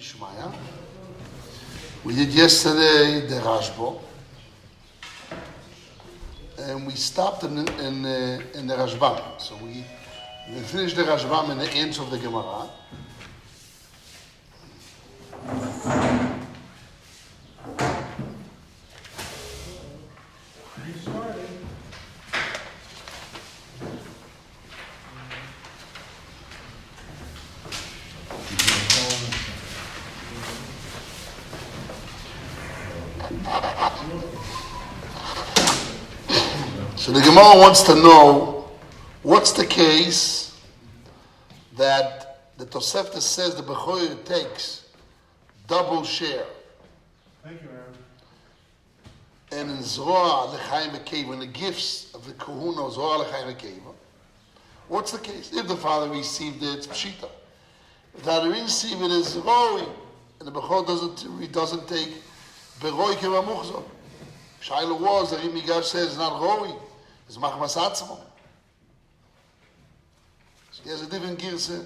Shmaya. We did yesterday the Rashba, and we stopped in the Rashbam. So we finished the Rashbam in the answer of the Gemara. So the Gemara wants to know what's the case that the Tosefta says the Bechoyer takes double share. Thank you, Aaron. And in Zohar L'chaim Ekeva, in the gifts of the Kahuna Zohar L'chaim Ekeva, what's the case? If the father received it, it's Pshita. If the father didn't receive it, it's Roi. And the Bechoyer doesn't take Beroi Keva Muchzor. Shaila was that Migash says it's not Roi. It's machmas atzmo. So he has a different girsa.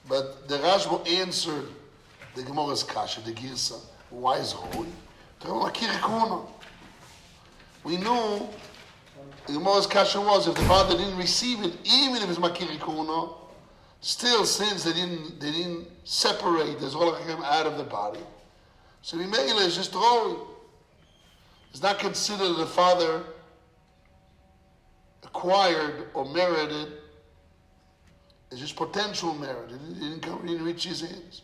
But the Rashba answered the Gemara's kasha, the girsa. Why is Roi? We knew the Gemara's kasha was if the father didn't receive it, even if it's makiri kuna, still since they didn't separate the Zolachim out of the body. So the Meila is just Roi. It's not considered the father acquired or merited. It's just potential merit. It didn't reach his hands.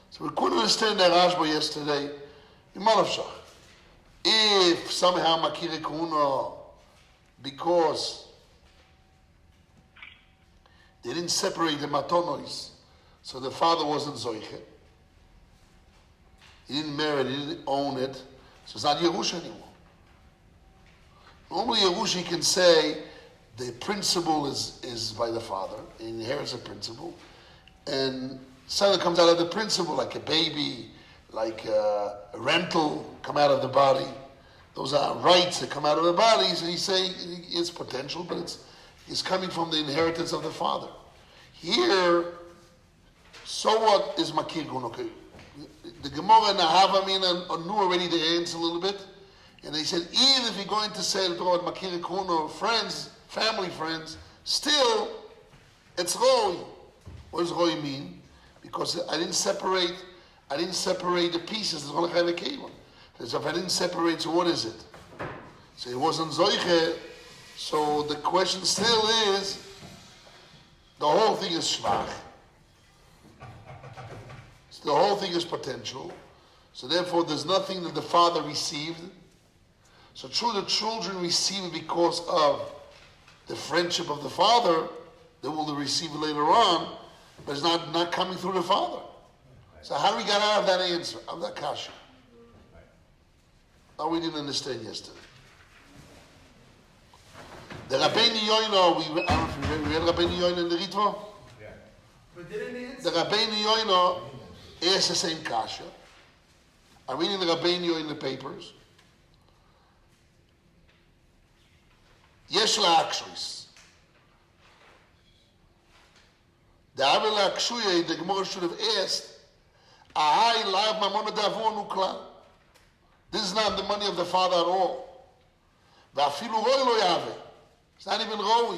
So we couldn't understand that Rashba yesterday. If somehow Makiri Kuna, because they didn't separate the matonois, so the father wasn't Zoiche. He didn't merit, he didn't own it, so it's not Yerush anymore. Normally, Yerushi can say the principle is by the father, he inherits a principle, and something comes out of the principle, like a baby, like a rental, come out of the body. Those are rights that come out of the bodies, and he's saying it's potential, but it's coming from the inheritance of the father. Here, so what is Makir Gun? The Gemara and the Havamina knew already the answer a little bit. And they said, even if you're going to say toward Makir Kuna, friends, family friends, still, it's Roi. What does Roi mean? Because I didn't separate the pieces. So if I didn't separate, so what is it? So it wasn't Zoiche. So the question still is, the whole thing is Shvach. So the whole thing is potential. So therefore, there's nothing that the father received. So true, the children receive it because of the friendship of the father. They will receive it later on, but it's not coming through the father. So how do we get out of that answer, of that kasha? Oh, we didn't understand yesterday. The Rabbeinu Yoino, I don't know if you read Rabbeinu Yoino in the Ritva? Yeah. But didn't he answer? The Rabbeinu Yoino asked the same kasha. I'm reading the Rabbeinu Yoino in the papers. Yesh la'akshus. The Avel la'akshuye, the Gemara should have asked, Ahai la'av mamona d'avon ukla. This is not the money of the father at all. Va'afilu roi lo yave. It's not even roi.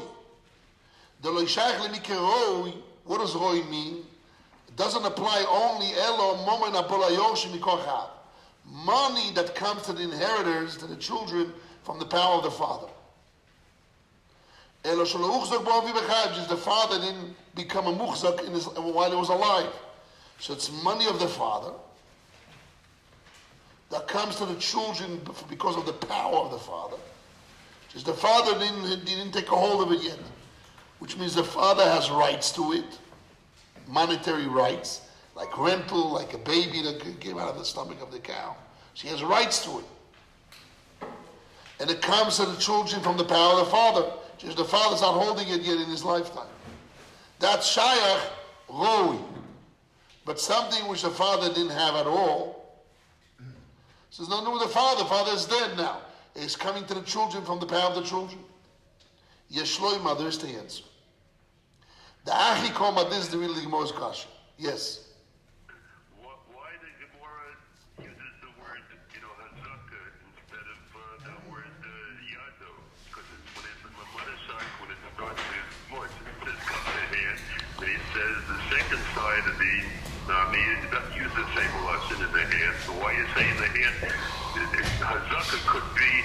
The lo yishayach lemike roi, what does roi mean? It doesn't apply only elo momen abolayosh mikochav. Money that comes to the inheritors, to the children, from the power of the father. Just the father didn't become a muhzak while he was alive. So it's money of the father that comes to the children because of the power of the father. Just the father didn't take a hold of it yet, which means the father has rights to it, monetary rights, like rental, like a baby that came out of the stomach of the cow. She has rights to it. And it comes to the children from the power of the father. Just the father's not holding it yet in his lifetime. That's shayach roi. But something which the father didn't have at all. Says no, the father is dead now. It's coming to the children from the power of the children. Yeshloima, there's the answer. The achi koma, this is the real Gemara's kasha. Yes. Why the Gemara uses the word, hazaka instead of the word yado? Because when it's mamudasak, when it starts with mud, it says come to hand, and he says the second side of the he doesn't use the same lesson in the hand. So why you say in the hand? Hazaka could be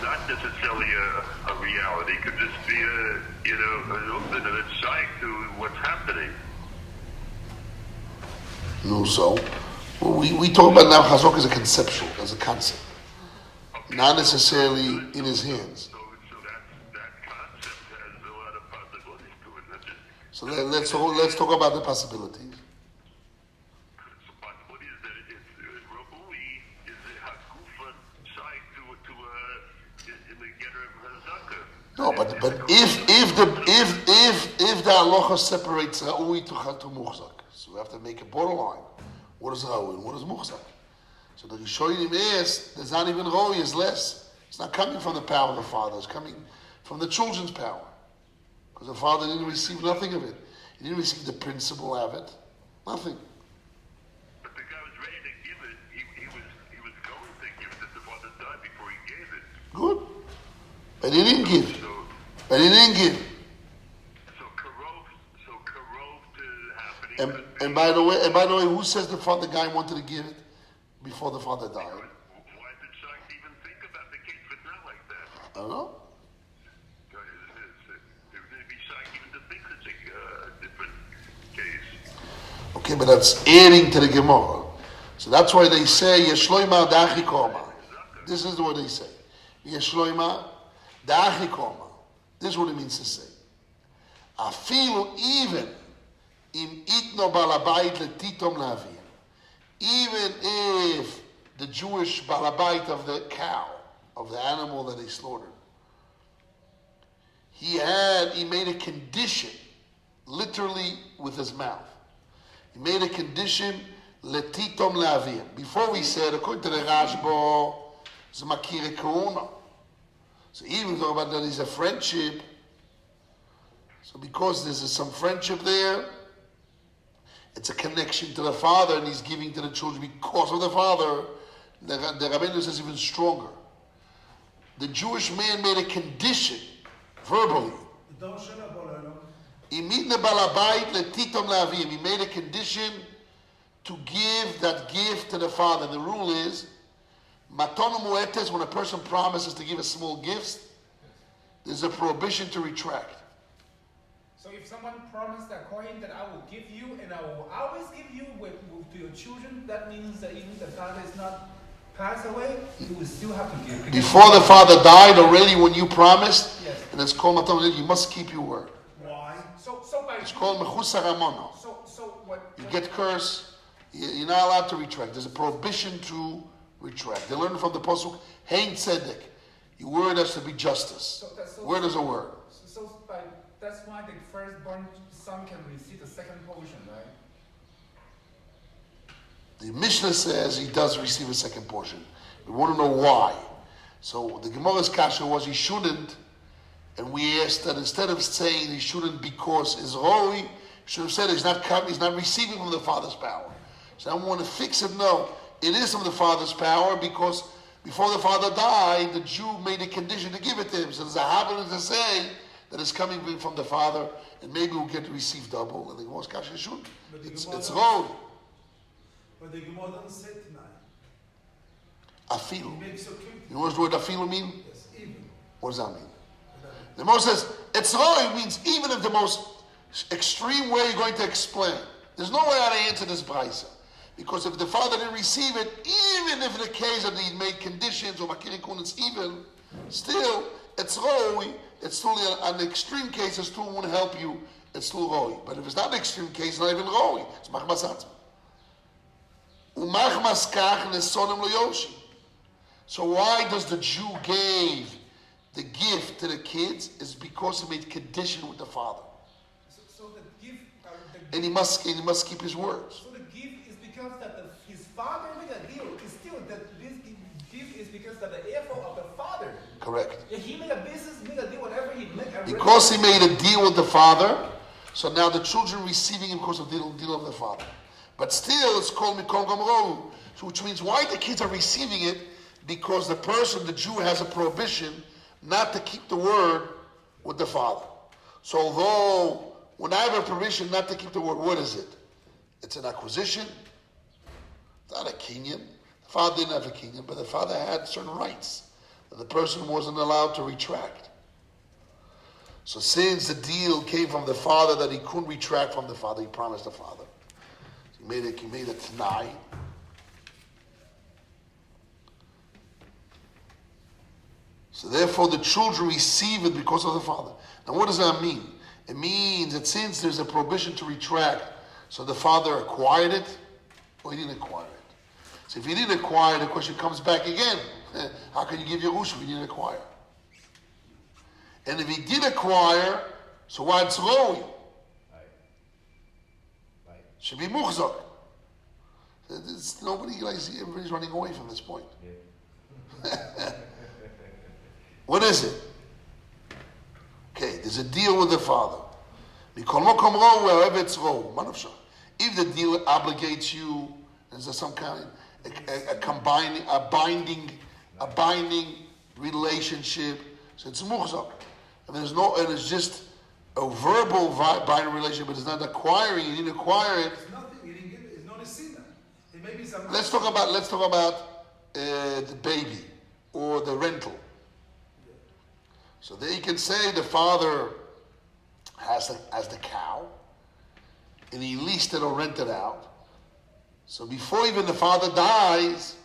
not necessarily a reality. It could just be an open and insight to what's happening. No, so we talk about now Hazaka as a conceptual, as a concept, not necessarily in his hands. So that concept has a lot of possibilities to it. Not just, So let's talk about the possibilities. the possibility is that it's Maraui is a hakufa side to in the getter of hazaka. No, but if the halacha separates Ra'ui to Muhzak, so we have to make a borderline. What is Ra'ui and what is Muhzak? So the Rishonim is, there's not even Ra'ui, is less. It's not coming from the power of the father, it's coming from the children's power. Because the father didn't receive nothing of it. He didn't receive the principle of it. Nothing. But the guy was ready to give it. He was going to give it. That the father died before he gave it. Good. But he didn't give. So But he didn't give. karov to happening. And by the way, who says the guy wanted to give it before the father died? Why did Shach even think about the case if it's not like that? I don't know. There would be Shach even to think such a different case. Okay, but that's adding to the Gemara. So that's why they say, Yeshloima da'achi koma. This is what they say. Yeshloima da'achi koma. This is what it means to say. Afilu even im itno balabait letitom lavim. Even if the Jewish balabait of the cow, of the animal that they slaughtered, he made a condition, literally with his mouth. He made a condition, letitom lavim. Before we said, according to the Rashba, it's a makire kauna. So even talking about that there's a friendship. So because there's some friendship there, it's a connection to the father, and he's giving to the children because of the father. The Rabbeinu says even stronger. The Jewish man made a condition, verbally. He made a condition to give that gift to the father. The rule is, matonu muetes, when a person promises to give a small gift, there's a prohibition to retract. So if someone promised a coin that I will give you and I will always give you to your children, that means that even the father is not passed away, you will still have to give. Before the father died, already when you promised, yes. And it's called matonu, you must keep your word. Why? So by It's called mechusar amono. So what? You get cursed, you're not allowed to retract. There's a prohibition to retract. They learn from the pasuk, hein tzedek. Your word has to be justice. Word is a word. That's why the firstborn son can receive the second portion, right? The Mishnah says he does receive a second portion. We want to know why. So the Gemara's kasha was he shouldn't, and we asked that instead of saying he shouldn't because it's Roi, he should have said he's not receiving from the father's power. So I want to fix it. No, it is from the father's power because before the father died, the Jew made a condition to give it to him. So there's a habit to say that is coming from the father, and maybe we'll get to receive double. And the Gemara's kasha shouldn't. It's Roi. But the Gemara doesn't say tonight. Afilu. It makes okay. You know what the word afilu mean? Yes, even. What does that mean? The Gemara says, it's Roi means even if the most extreme way you're going to explain. There's no way how to answer this brisa. Because if the father didn't receive it, even if in the case that he made conditions or makirikun, it's even, still, it's Roi. It's still an extreme case, it still won't help you, it's still Roi. But if it's not an extreme case, it's not even Roi. It's machmas atzma. Umachmas kach nesonim lo yoshi. So why does the Jew give the gift to the kids? Is because he made condition with the father. So the gift, and he must keep his words. So the gift is because that his father made a deal. It's still that this gift is because that the effort of the father. Correct. If he made a business, made a deal, whatever he made. Because he made a deal with the father, So now the children receiving it because of the deal of the father. But still, it's called mikol gamrohu, which means why the kids are receiving it? Because the person, the Jew, has a prohibition not to keep the word with the father. So although when I have a permission not to keep the word, what is it? It's an acquisition. It's not a kinyan. The father didn't have a kinyan, but the father had certain rights that the person wasn't allowed to retract. So since the deal came from the father that he couldn't retract from the father, he promised the father. He made a t'nai. So therefore the children receive it because of the father. Now what does that mean? It means that since there's a prohibition to retract, so the father acquired it, or he didn't acquire it. So if he didn't acquire, the question comes back again. How can you give Yerusha if he didn't acquire? And if he did acquire, so why it's Maraui? Should be Muhzak. Nobody, everybody's running away from this point. What is it? Okay, there's a deal with the father. If the deal obligates you, is there some kind of a binding relationship? So it's muhzak. And it's just a verbal binding relationship, but it's not acquiring. You didn't acquire it. It's nothing. You didn't give it. It's not a sinner. It may be some. Let's talk about the baby or the rental. So there you can say the father has the cow, and he leased it or rented out. So before even the father dies,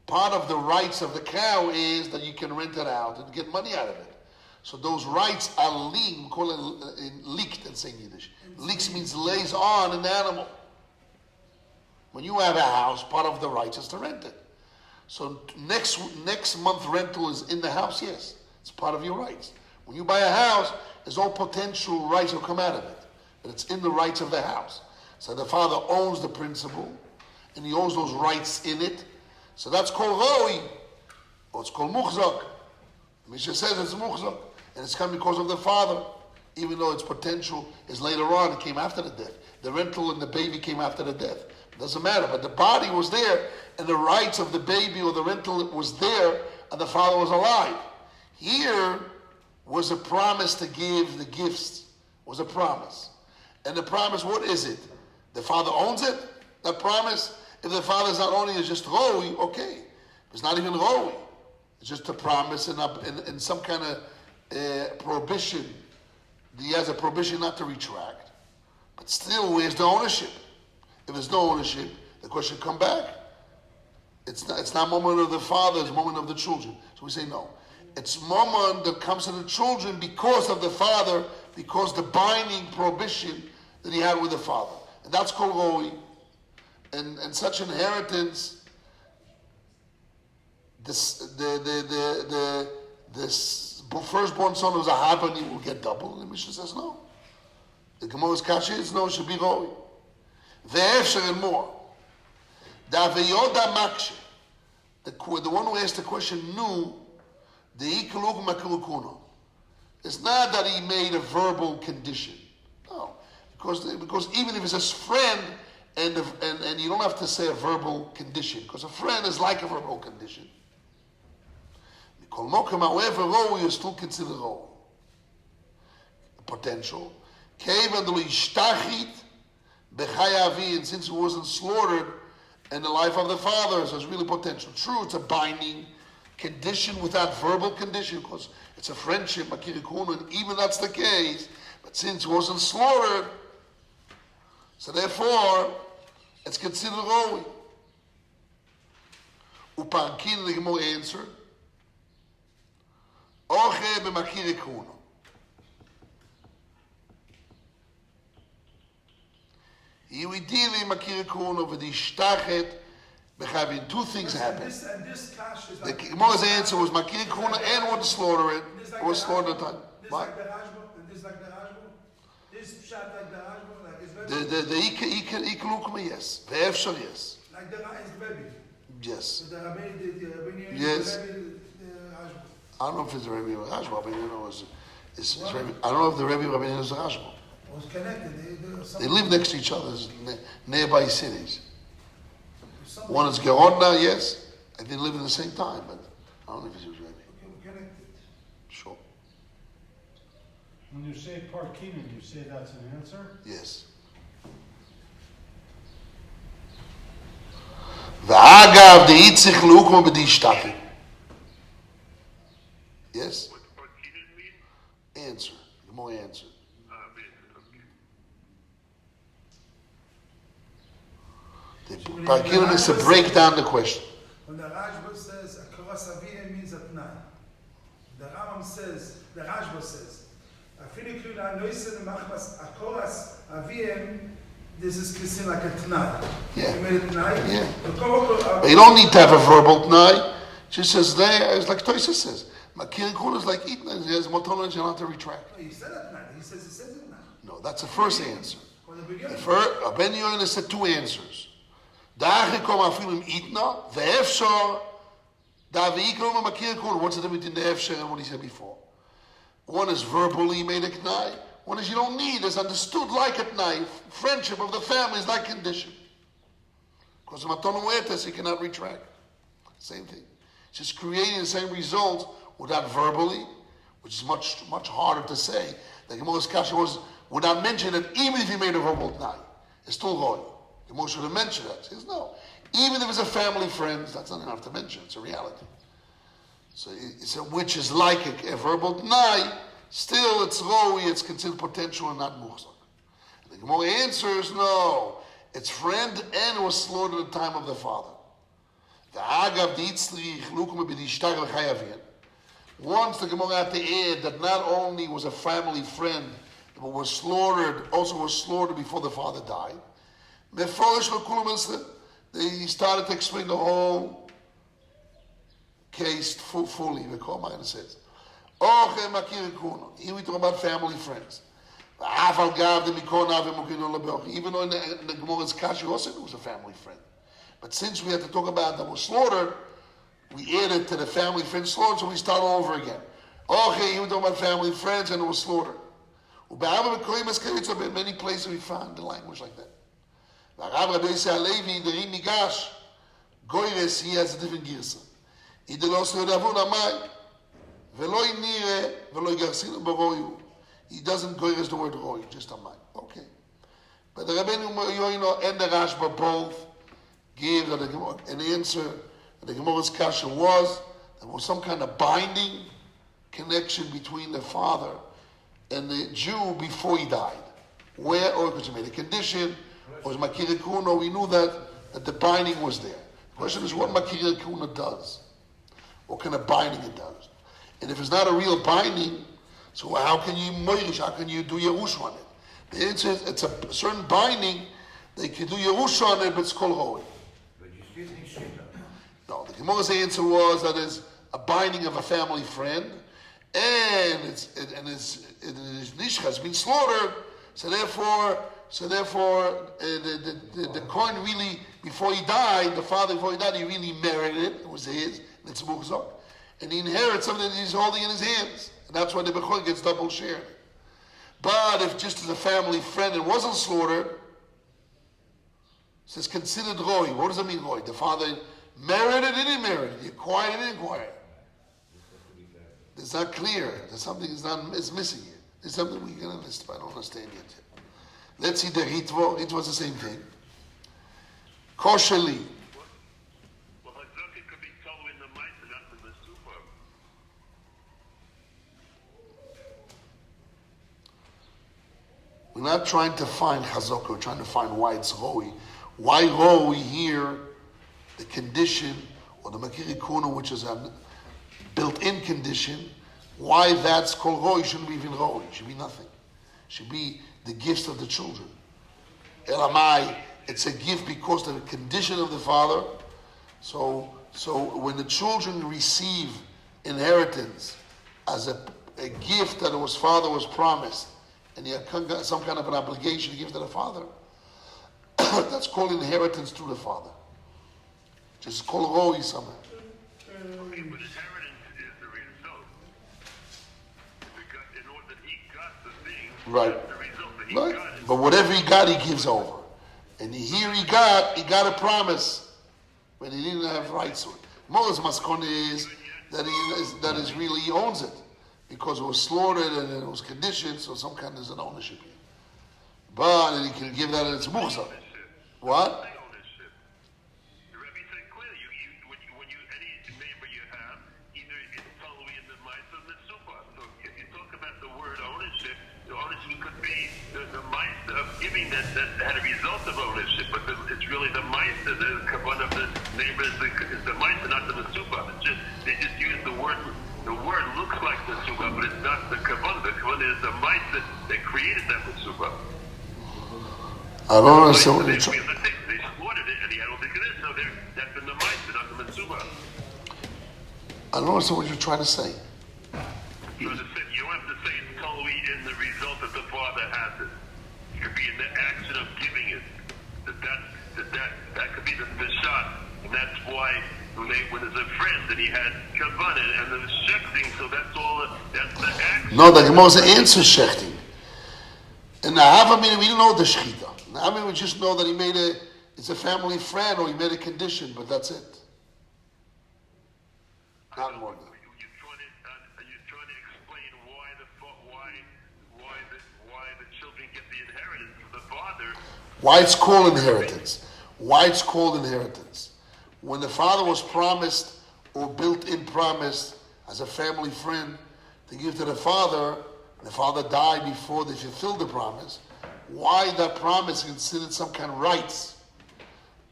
part of the rights of the cow is that you can rent it out and get money out of it. So those rights are linked, we call it licht in Yiddish. Licht means lays on an animal. When you have a house, part of the rights is to rent it. So next month rental is in the house, yes. It's part of your rights. When you buy a house, there's all potential rights will come out of it. But it's in the rights of the house. So the father owns the principal, and he owns those rights in it. So that's called Maraui, or it's called Muhzak. Misha says it's Muhzak, and it's come because of the father, even though its potential is later on, it came after the death. The rental and the baby came after the death. It doesn't matter, but the body was there, and the rights of the baby or the rental was there, and the father was alive. Here was a promise to give the gifts, was a promise. And the promise, what is it? The father owns it, that promise. If the father's not owning it, it's just Roi, okay. It's not even Roi. It's just a promise and some kind of prohibition. He has a prohibition not to retract. But still, where's the ownership? If there's no ownership, the question come back. It's not moment of the father, it's moment of the children. So we say no. It's moment that comes to the children because of the father, because the binding prohibition that he had with the father. And that's called Roi. And such inheritance, the firstborn son who's a Habani will get double. And the Mishnah says no. The Gemara's kasha is no, it should be Roi. Ve'efsher and more. The Aveyoda Makshe, the one who asked the question knew the Ikaluk Makirukuno. It's not that he made a verbal condition. No. Because even if it's his friend, and you don't have to say a verbal condition, because a friend is like a verbal condition. However, Roi is still considered Roi. Potential. And since it wasn't slaughtered in the life of the father, so it's really potential. True, it's a binding condition without verbal condition, because it's a friendship, Makirikunu, and even that's the case, but since it wasn't slaughtered, so therefore, it's considered Roi. Upankin, the Gemara answered, Oche b'makirikunu. Two things happened. The Gemara's answer was Makirikuna and what to slaughter it, or slaughter the time. What? The Ikalukma, yes. The Efshar, yes. Like the baby. Yes. The Rabbi, yes. I don't know if it's the Rabbi Rashba, but you know, I don't know if the Rabbi is Rashba. was connected. They live next to each other, nearby cities. Something One is Gerodna, yes. And they live in the same time, but I don't know if he was ready. connected. Sure. When you say parkinen, you say that's an answer? Yes. ואגב, דאיציך לאוקמו בדישתתי. Yes? What's parkinen mean? Answer. More answer. Okay. The Parkinim is to break down the question. When the Rashba says, Akoras Aviyem means at night. The Rambam says, the Rashba says, Afiniku la noisen machmas Akoras Aviyem, this is kissing like a tnai. Yeah. You made it tnai? Yeah. The Kobakol But you don't need to have a verbal tnai. She says there, it's like Toysa says. Makir Kul is like eating, and there's more tolerance, you don't have to retract. He said at night. He says it now. No, that's the first answer. From the beginning. The first, Ben Yoin said two answers. Dagen komen afilim itna, the efshar, da veikrom makir kul. What's the difference between the efshar and what he said before? One is verbally made a knai. One is you don't need. It's understood like a knai. Friendship of the family is like condition. Because the matonu etes he cannot retract. Same thing. It's just creating the same result without verbally, which is much harder to say. The Gemara's kasha was without mentioning that even if you made a verbal knai, it's still going. The Gemara should have mentioned that. He says no. Even if it's a family friend, that's not enough to mention. It's a reality. So it's which is like a verbal t'nai, still it's roi, it's considered potential and not muhzak. And the Gemara answers, no, it's friend and was slaughtered at the time of the father. Once the Gemara had to add that not only was a family friend, but was slaughtered, also was slaughtered before the father died. He started to explain the whole case fully. The Kohen says, here we talk about family friends. Even though in the Gemara's Kashi also it was a family friend. But since we had to talk about that was slaughtered, we added to the family friend slaughtered, so we start all over again. Here we talk about family friends and it was slaughtered. In many places we found the language like that. He has a different girsa. He doesn't go as the word roi, just amai. Okay. But the Rabbeinu Yoino and the Rashba both gave an answer. The Gemara's kasha was there was some kind of binding connection between the father and the Jew before he died. Where, or because he made a condition, or was Makir Kuna, we knew that the binding was there. The question is what Makir Kuna does. What kind of binding it does. And if it's not a real binding, so how can you moirish, how can you do Yerush on it? The answer is it's a certain binding, they can do Yerush on it, but it's called Roi. But you still think Shita. No, the Gemara's answer was that it's a binding of a family friend, and it's Nishcha has been slaughtered, so therefore the coin really, before he died, the father before he died, he really merited it. It was his, and it's Mukzok. And he inherits something that he's holding in his hands. And that's why the Bechor gets double shared. But if just as a family friend it wasn't slaughtered, it says considered Roi. What does it mean, Roi? The father merited it, he didn't merit it. He acquired it, he didn't acquire it. It's not clear. There's something is missing here. There's something we can understand. I don't understand yet. Let's see the Ritvo. Ritvo is the same thing. Kosheli. Well, Hazuki could be told in the mice and not in the super. We're not trying to find Chazaka, we're trying to find why it's Roi. Why Roi here, the condition, or the Makiri Kuna, which is a built-in condition, why that's called Roi shouldn't be even Roi, it should be nothing. It should be the gifts of the children. Elamai, it's a gift because of the condition of the father. So when the children receive inheritance as a gift that his father was promised, and he had some kind of an obligation to give to the father, that's called inheritance through the father. Just call Roi somewhere. Okay, but inheritance is the result. In order that he got the thing, Right. that's the result. The he Right. got it. But whatever he got, he gives over. And here he got a promise, but he didn't have rights to it. Moses Maskone is that he owns it, because it was slaughtered and it was conditioned, so some kind of an ownership here. But and he can give that in its muhsa. What? The ownership. The Rebbe said clearly, when you any neighbor you have, either it's totally in the mice or the super. So if you talk about the word ownership, the ownership could be the mice of giving that had a result of ownership, but it's really the mice, the one of the neighbors is the mice, and not the super. It's just they just use the word. The word looks like the suba, but it's not the kavanah. The kavanah is the mice that created that suba. I don't understand what you're They trying. slaughtered it, and he had all the conditions, so that's been the mice, not the mitsuba. I don't understand what you're trying to say. You don't have to say it's totally in the result that the father has it. It could be in the action of giving it. That could be the shot, and that's why when there's a friend and he had kavanah and the shechting, so that's the action. No, the Gemara answers shechting. And the Havamina, we don't know the shechita. I mean, we just know that it's a family friend, or he made a condition, but that's it. Not more than that. Are you trying to explain why the children get the inheritance of the father? Why it's called inheritance. Why it's called inheritance. When the father was promised, or built-in promise, as a family friend, to give to the father, and the father died before they fulfilled the promise, why that promise is considered some kind of rights,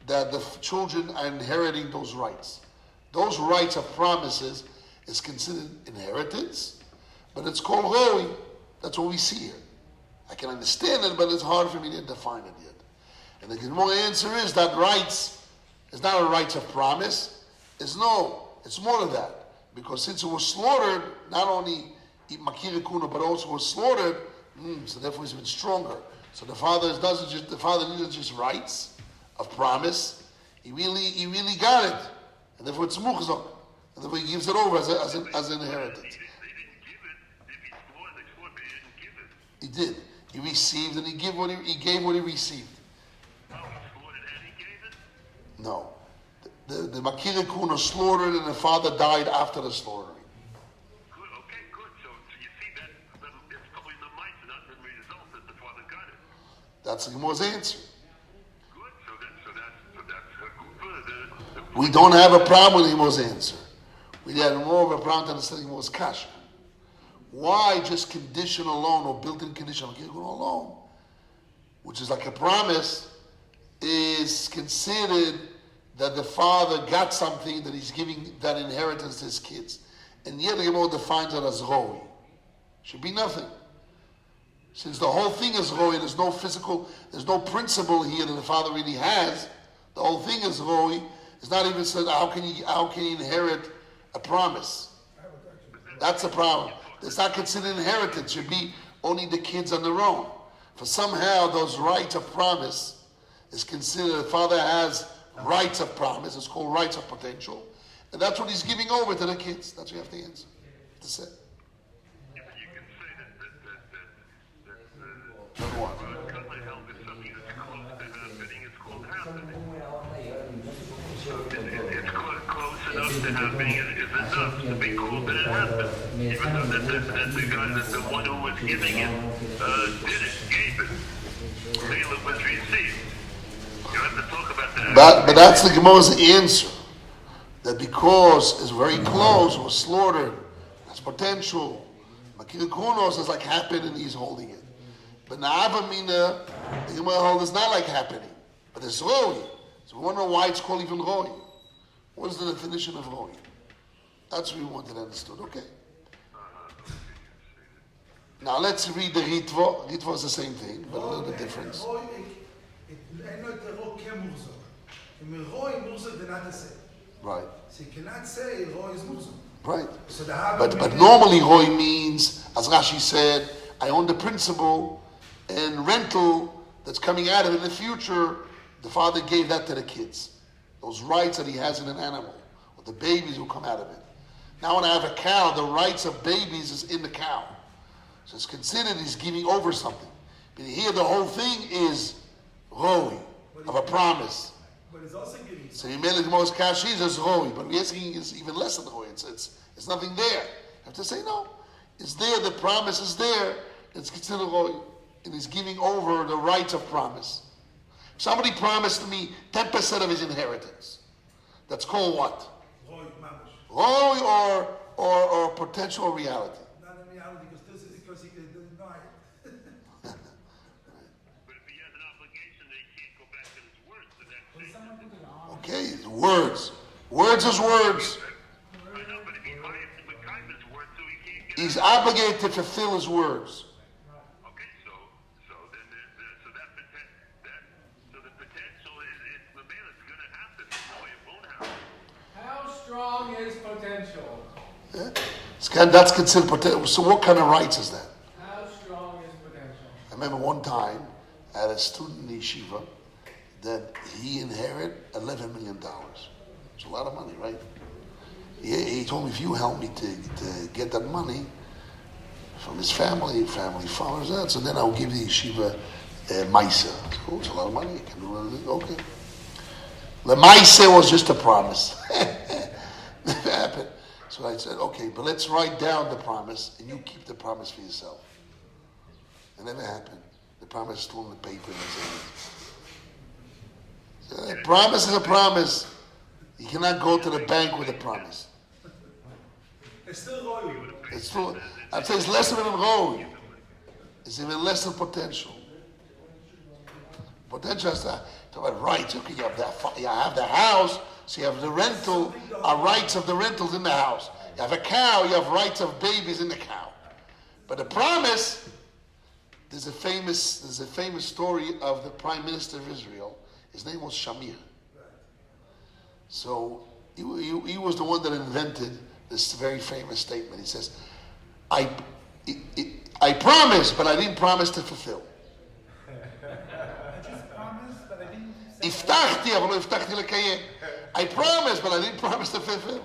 that the children are inheriting those rights. Those rights of promises is considered inheritance, but it's called roi. That's what we see here. I can understand it, but it's hard for me to define it yet. And the Gemara answer is that rights is not a rights of promise. It's more than that. Because since it was slaughtered, not only makir kuna, but also was slaughtered, so therefore it's been stronger. So the father didn't just rights of promise. He really got it, and therefore it's muhzak, and therefore he gives it over as an inheritance. They didn't give it. If he slaughtered, they slaughtered, they didn't give it. He did. He received, and he gave what he received. Oh, he slaughtered and he gave it? No, the makir kuna slaughtered, and the father died after the slaughtering. Good, okay, good. So you see that it's probably the mice, not the result that the father got it. That's the Gemara's answer. Good, so that's a good. We don't have a problem with the Gemara's answer. We had more of a problem to understand the Gemara's kasha. Why just condition alone, or built-in condition alone, which is like a promise, is considered that the father got something, that he's giving that inheritance to his kids. And yet the Gemara defines it as roi. Should be nothing. Since the whole thing is roi, there's no principle here that the father really has. The whole thing is roi. It's not even said how can he inherit a promise. That's the problem. It's not considered inheritance. It should be only the kids on their own. For somehow those rights of promise is considered, the father has rights of promise. It's called rights of potential. And that's what he's giving over to the kids. That's what you have to answer. That's it. Yeah, but you can say that Number one. Godly help is something that's close to happening. It's called happening. It's close enough to happening is enough to be called that it happened. Even though that the guy, the one who was giving it, did it, gave it. Balaam was received. You have to talk about that. But that's the Gemara's answer. That because it's very close, was slaughtered, has potential. Makir Kunos is like happened and he's holding it. But Na'avamina, the Gemara holds it's not like happening. But it's roi. So we want to know why it's called even roi. What is the definition of roi? That's what we wanted to understand. Okay. Now let's read the Ritva. Ritva is the same thing, but a little bit different. Right. So you cannot say roi is muhzak. Right. So the But normally roi means, as Rashi said, I own the principal and rental that's coming out of it in the future. The father gave that to the kids. Those rights that he has in an animal, or the babies who come out of it. Now when I have a cow, the rights of babies is in the cow. So it's considered he's giving over something. But here the whole thing is roi, of a promise. But it's also giving. So you made it the most kashis is roi, but we're asking is even less than roi. It's nothing there. You have to say no. It's there. The promise is there. It's considered roi, and he's giving over the rights of promise. Somebody promised me 10% of his inheritance. That's called what? Roy, mamash. Roi or potential reality. Not in reality, because he can deny it. But if he has an obligation, they can't go back to his word. So that's Okay, words. Words is words. I know, but if he violates his word, so he can't get. He's obligated to fulfill his words. Okay, so then so the potential is the man is going to happen. No, it won't happen. How strong is potential? That's considered potential. So what kind of rights is that? How strong is potential? I remember one time I had a student in yeshiva that he inherited $11 million. It's a lot of money, right? He told me, if you help me to get that money from his family follows that, so then I'll give the yeshiva Maisa. Oh, it's a lot of money. I can do anything. Okay. The Maisa was just a promise. Never happened. So I said, okay, but let's write down the promise, and you keep the promise for yourself. It never happened. The promise is still in the paper. So a promise is a promise. You cannot go to the bank with a promise. It's still Roy. It's true. I'd say it's less than road. It's even less than potential. Potential is talk about rights. Okay, you have the house, so you have the rental, rights of the rentals in the house. You have a cow, you have rights of babies in the cow. But the promise, there's a famous story of the Prime Minister of Israel. His name was Shamir. So he was the one that invented this very famous statement. He says, I promised, but I didn't promise to fulfill. I just promised, but I didn't say. הבטחתי, אבל לא הבטחתי לקיים. I promised, but I didn't promise to fulfill.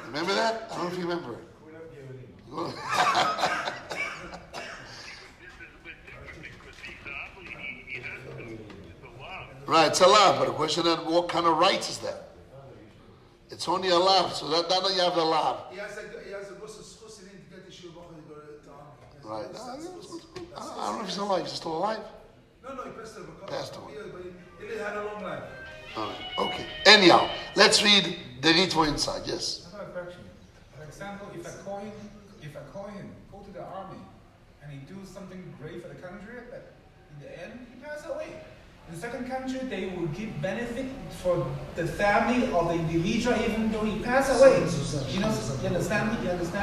Remember that? I don't know if you remember it. This is a bit different because he has to. It's a law. Right, it's a law, but the question is, what kind of rights is that? It's only a law, so that you have the law. He has a große Schuss in him to get the Shiva to go to Right. I don't know if he's alive. Is he still alive? No, he passed away. Passed away. But he had a long life. All right. Okay. Anyhow, let's read the Ritvo inside. Yes. I have a question. For example, if a Kohen go to the army and he do something great for the country, but in the end he passes away. In the second country, they will give benefit for the family of the individual, even though he passed away. You understand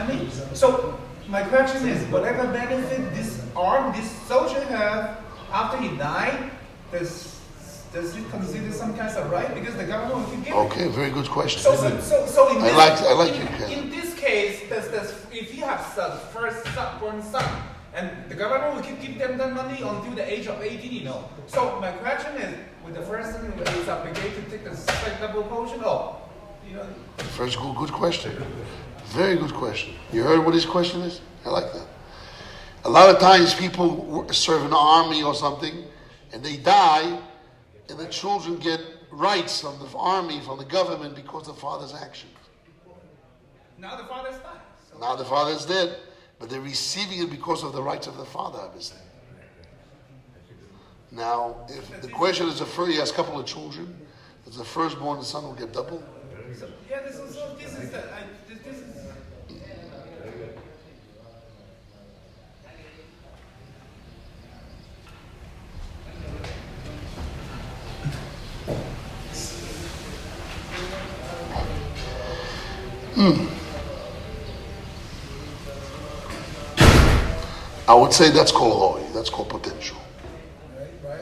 me? So my question is, whatever benefit this soldier have after he died, does it consider some kind of right? Because the government will give it. Okay, very good question. So in I like you, Ken. In this case, if you have born son, and the government will keep them that money until the age of 18, So my question is, with the first son is obligated to take the second double portion? First, good question. Very good question. You heard what his question is? I like that. A lot of times people serve in the army or something, and they die, and the children get rights from the army, from the government, because of the father's actions. Now the father's died. So Now the father's dead, but they're receiving it because of the rights of the father, obviously. Now, if the question is, he has a couple of children, does the firstborn son will get double? yeah, this is the. This is. I would say that's called roi, that's called potential. Right?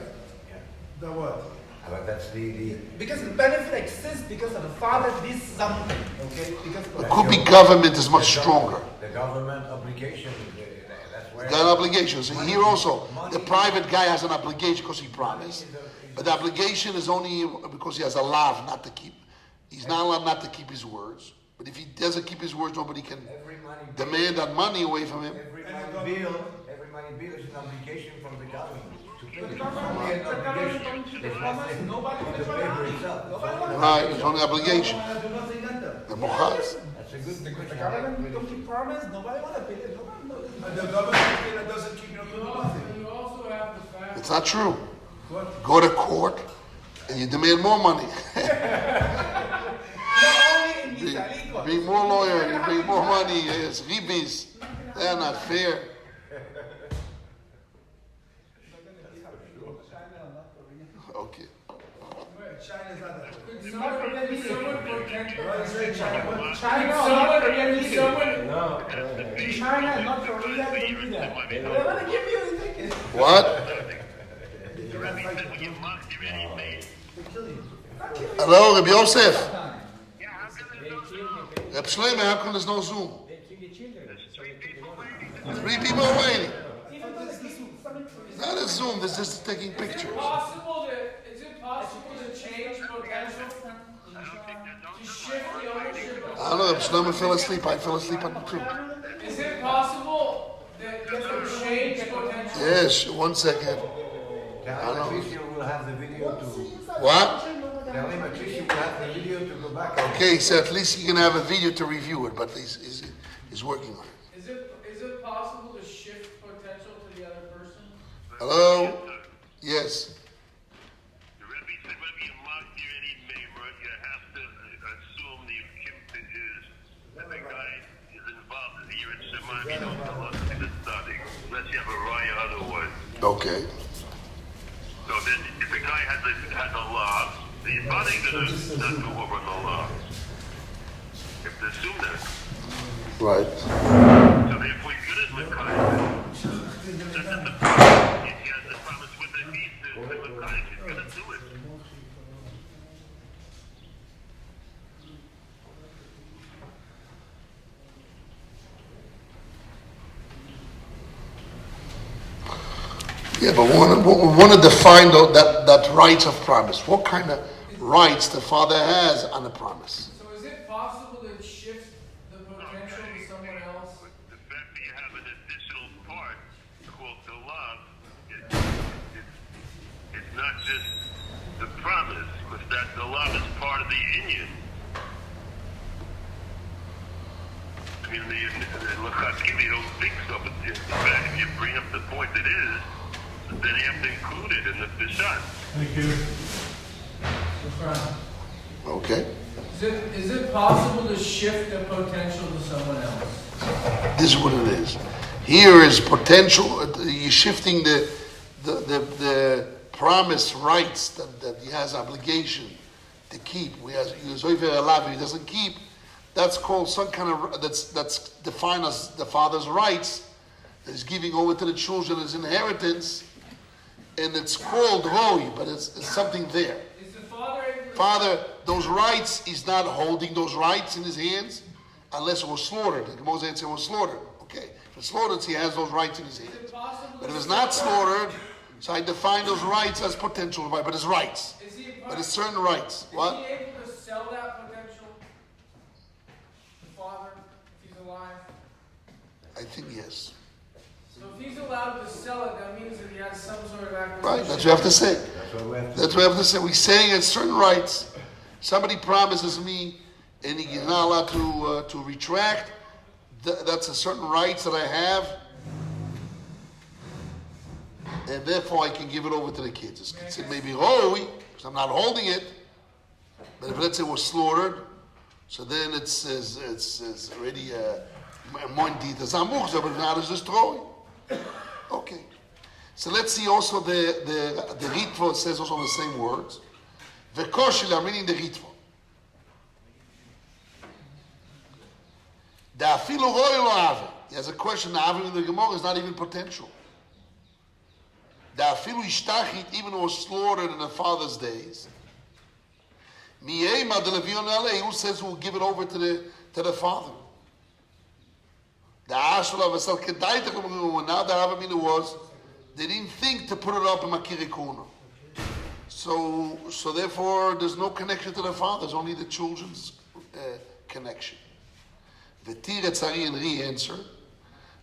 The what? But that's the Because the benefit exists because of the father did something, okay? Because It could be government is much stronger. the government obligation. That's where. Got an obligation. So here also, the private guy has an obligation because he promised. But the obligation is only because he has a lav not to keep. He's not allowed not to keep his words. But if he doesn't keep his words, nobody can Every money demand that money away from him. every money bill is an obligation from the government to pay. The It's government, only an the government obligation. don't keep the It's promise. nothing Nobody on wants the to paper money. itself. Nobody wants Right, it's only obligation. I do nothing under. The mochaz. That's a good The question. government don't keep promise. Nobody want to pay it. Nobody. And the government doesn't keep no do nothing. You also have the fact. It's not true. What? Go to court and you demand more money. Not only in Israel. Bring more lawyer, you bring more money. Yes, ribis. They're not fair. Okay. China's not that. Someone potential. What is it, China? What? China, not Korea. Someone. China, not Korea. Don't do that. They want to give you anything. What? When you mock your any made. They kill you. Hello, Rabbi Yosef. Yeah, how come there's no Zoom? Reb Shlomo, how come there's no Zoom? There's 3 people waiting. 3 people are waiting. Even though it's this It's not a Zoom, this is taking pictures. Is it possible to change potential? To shift the ownership of. I don't know, Reb Shlomo fell asleep. I fell asleep on the too. Is it possible that you can change potential? Yes, 1 second. Tell him Patricia will have the video to. What? Tell him Patricia will have the video to go back. Okay, so at least he can have a video to review it, but he's working on it. Is it possible to shift potential to the other person? Hello? Yes. The Rebbe said when you mock your any neighbor, you have to assume the Kimta is that the guy is involved here in Shemai, the study, unless you have a raya otherwise. Okay. So then, if the guy has a law, the body does not go over the law. If they assume that. Right. So therefore, you could have Makai. If he has the promise with the deed to Makai, he's going to do it. Yeah, but we want to define that rights of promise. What kind of rights the father has on the promise? So is it possible to shift the potential to someone else? The fact that you have an additional part called the love, it's not just the promise, because that the love is part of the union. I mean, the Lachatkim, you don't think so, but in fact, if you bring up the point that is, then you have to include it in the Peshat. Thank you. Okay. Is it possible to shift the potential to someone else? This is what it is. Here is potential. You're shifting the promised rights that he has obligation to keep. If he doesn't keep, that's called some kind of that's defined as the father's rights. That he's giving over to the children as inheritance, and it's called Roi, but it's something there. Is the father able to... Father, those rights, he's not holding those rights in his hands unless it was slaughtered. The Gemara says it was slaughtered. Okay. If it's slaughtered, he has those rights in his hands. Is it possible But to if it's not slaughtered, so I define those rights as potential rights, but it's rights. Is he, But it's certain rights. What? Is he able to sell that potential? The father, if he's alive? I think yes. So if he's allowed to sell it, that means that he has some sort of acquisition. Right, that's what you have to say. That's what we have to That's what we have to say. We're saying it's certain rights. Somebody promises me, and he's not allowed to retract. That's a certain rights that I have, and therefore I can give it over to the kids. It's considered maybe Roi, because I'm not holding it. But if let's say it was slaughtered, so then it's already Mondi the Zamukza, but not as destroyed. Okay. So let's see also the Ritva says also the same words. Vekoshila, meaning the Ritva. The afilu roi lo ave. He has a question. The ave in the Gemara is not even potential. The afilu ishtachit, even though it was slaughtered in the father's days. Mi'ema de levion alei, who says we'll give it over to the father? The ashula v'sal kedaita when now the Avamina was, they didn't think to put it up in Makirikuna. So therefore, there's no connection to the father. There's only the children's connection. V'tiretz Ari and Ri answered.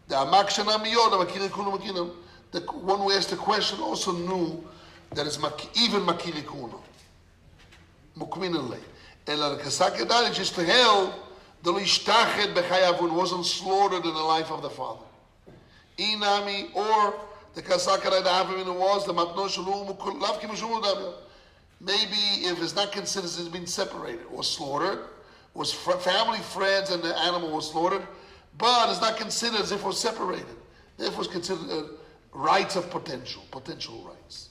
The Amakshana Miyod, Makiri Kuno Makino. The one who asked the question also knew that it's even Makiri Kuno. Mukminale. Ela Kasak Yadali just to hell, the Lishtachet Bechayavun wasn't slaughtered in the life of the father. Inami, or the Kasak Yadali was the Matno Shalom Lavki Mishumudamio. Maybe if it's not considered as being separated or slaughtered, was family, friends, and the animal was slaughtered, but it's not considered as if it was separated. Therefore, it's considered rights of potential rights.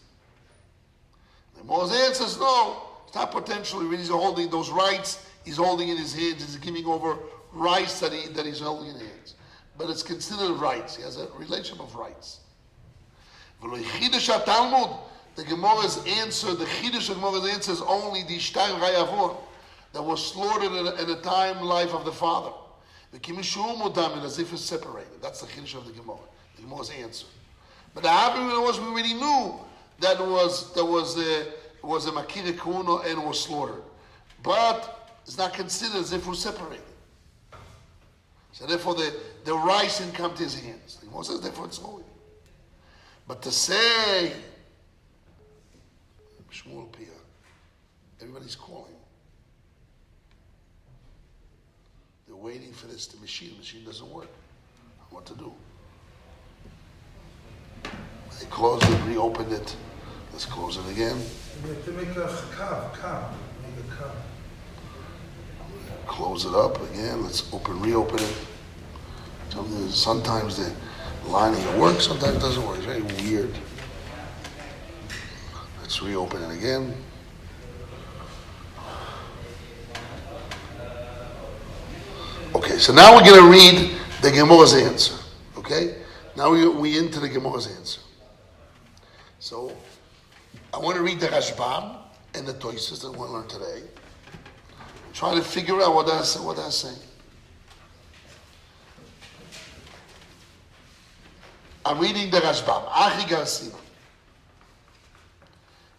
And Moses answers, no, it's not potentially. When he's holding those rights, he's holding in his hands. He's giving over rights that he's holding in his hands. But it's considered rights. He has a relationship of rights. Talmud, the Gemara's answer, the Chiddush of Gemara's answer is only the Shtayim Chayavon that was slaughtered in the time life of the father. The Kimishum Mudamid, as if it's separated. That's the Chiddush of the Gemara. The Gemara's answer. But the Havim was, we already knew that was a Makir Kuno and was slaughtered. But it's not considered as if it was separated. So therefore the rice didn't come to his hands. The Gemara says therefore it's holy. But to say Shmuel Pia, everybody's calling. They're waiting for this. The machine doesn't work. What to do? They closed it, reopened it. Let's close it again. You have to make a kav. Make a kav. Close it up again. Let's reopen it. Sometimes the line here works, sometimes it doesn't work. It's very weird. Let's reopen it again. Okay, so now we're going to read the Gemara's answer. Okay? Now we into the Gemara's answer. So, I want to read the Rashbam and the Toysis that we want to learn today. Try to figure out what that's saying. I'm reading the Rashbam. Achi Garsina.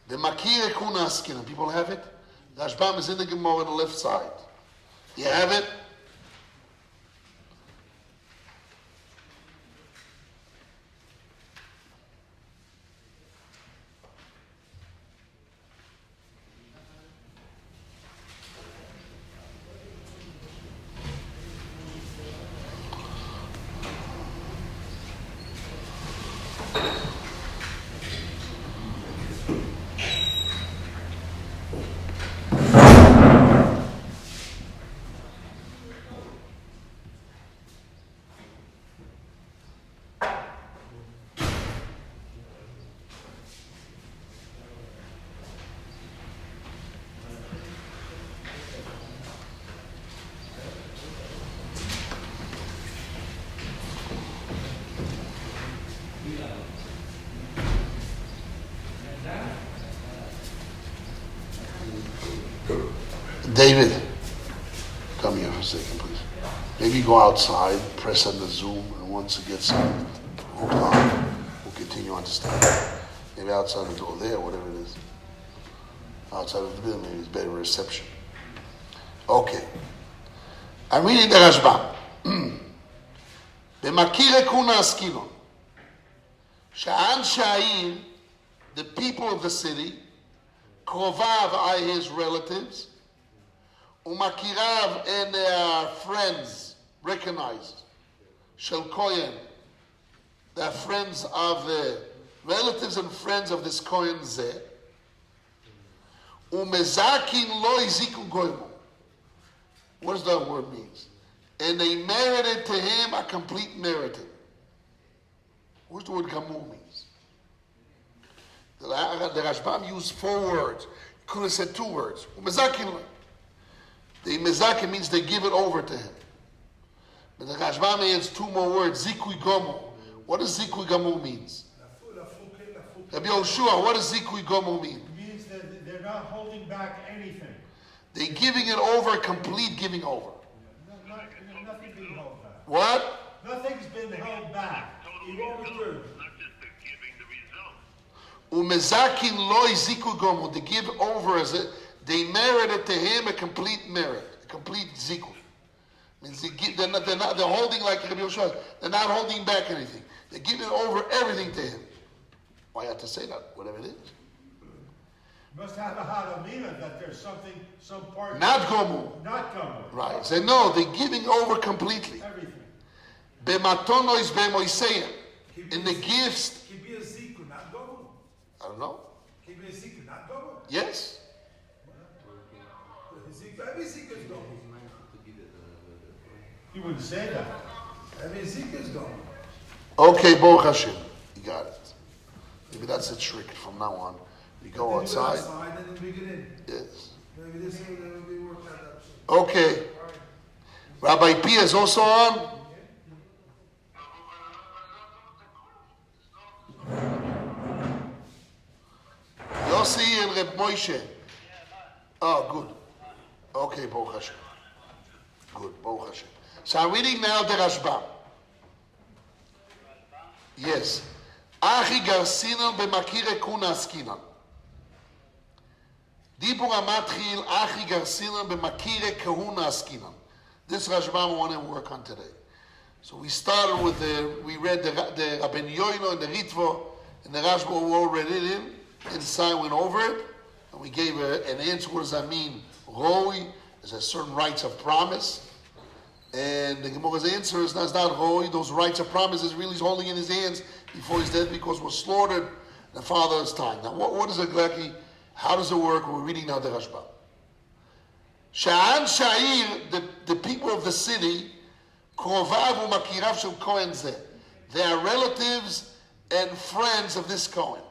The Makir Kuna Askina. People have it? The Rashbam is in the Gemara on the left side. You have it? David, come here for a second, please. Maybe go outside, press on the Zoom, and once it gets hooked on, we'll continue on to start. Maybe outside the door there, whatever it is. Outside of the building, maybe it's better reception. Okay. I'm reading the Rashbam. B'makire kuna askino. Sha'an sha'ir, the people of the city, krovav are his relatives, umakirav and their friends, recognized. Shel Kohen, they are friends of the relatives and friends of this Kohen Zeh. Umezakin lo iziku goymo. What does that word mean? And they merited to him a complete merited. What does the word gamur means? The Rashbam used 4 words. He could have said 2 words. Umezakin lo. The mezakin means they give it over to him. But the Rashbam adds 2 more words. Zikui gomo. What does zikui gomo means? Rabbi Yoshua, what does zikui gomo mean? It means that they're not holding back anything. They're giving it over, complete giving over. Nothing being held back. What? Nothing's been held back. He won't return. Not just the giving the result. Umezakin lo zikui gomo. They give over as it. They merited to him a complete merit, a complete zikui. Means they're holding like Rabbi Yoshua. They're not holding back anything. They're giving over everything to him. Why have to say that? Whatever it is. You must have a halamina that there's something, some part. Not gomu. Not gomu. Right. Say no. They're giving over completely. Everything. B'matonos b'moiseyim. In the gifts. Can be a ziku, not gomu. I don't know. Can be a ziku, not gomu. Yes. Every ziku is gomu. You wouldn't say that. Every ziku is gomu. Okay, Baruch Hashem. You got it. Maybe that's a trick from now on. We go outside. And then we get in. Yes. Maybe this will be worked out. Okay. Rabbi P is also on. Yossi and Reb Moshe. Oh, good. Okay, Baruch Hashem. Good, Baruch Hashem. So I'm reading now the Rashbam. Yes. Achi garsinan b'makire kuna askinan. Dibur amatchil achi garsinan b'makire kahuna askinan. This Rashbam I want to work on today. So we started with we read the Rabbeinu Yoino and the Ritvo, and the Rashbam we all read it inside went over it, and we gave an answer. What does that mean? Roi is a certain rights of promise. And the Gemara's answer is not Roi. Those rights of promise is really holding in his hands before he's dead because we're slaughtered in the father's time. Now, what is exactly? How does it work? We're reading now the Rashbam. Sha'an Sha'ir, the people of the city, Krovav u'makirav shel Kohen zeh. They are relatives and friends of this Kohen.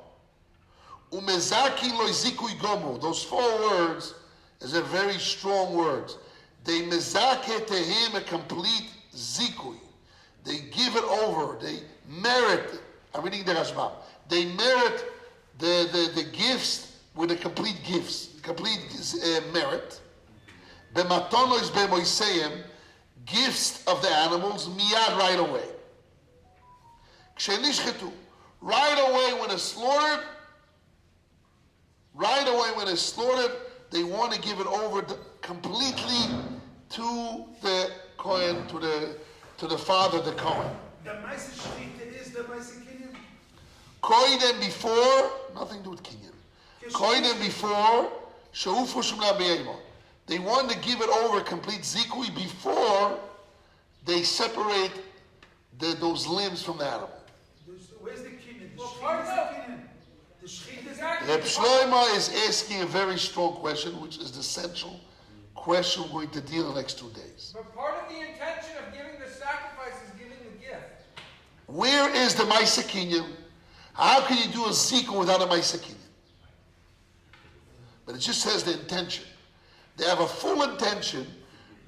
Umezaki lo zikui gomu. Those 4 words is a very strong words. They mezake to him a complete zikui. They give it over. They merit. I'm reading the Rashbam. They merit the gifts with the complete gifts, complete merit. B'matonos b'moiseyim, gifts of the animals, miyad right away. K'shenishchetu, right away when it's slaughtered. Right away when it's slaughtered, they want to give it over completely to the Kohen, to the father, the Kohen. The Maisa Shlita is the Maisa Kinyan. Kohen before, nothing to do with Kinyan. Kohen before, Shaufu Shumla Be'emo. They want to give it over complete zikui before they separate those limbs from the animal. Where's the Kinyan? The Well, Shechit part is of- the Kinyan. The Shechit is the Kinyan. Reb Shlomo is asking a very strong question, which is the central question we're going to deal in the next 2 days. But part of the intention of giving the sacrifice is giving the gift. Where is the Maisa Kinyan? How can you do a zikun without a Maisa Kinyan? But it just says the intention. They have a full intention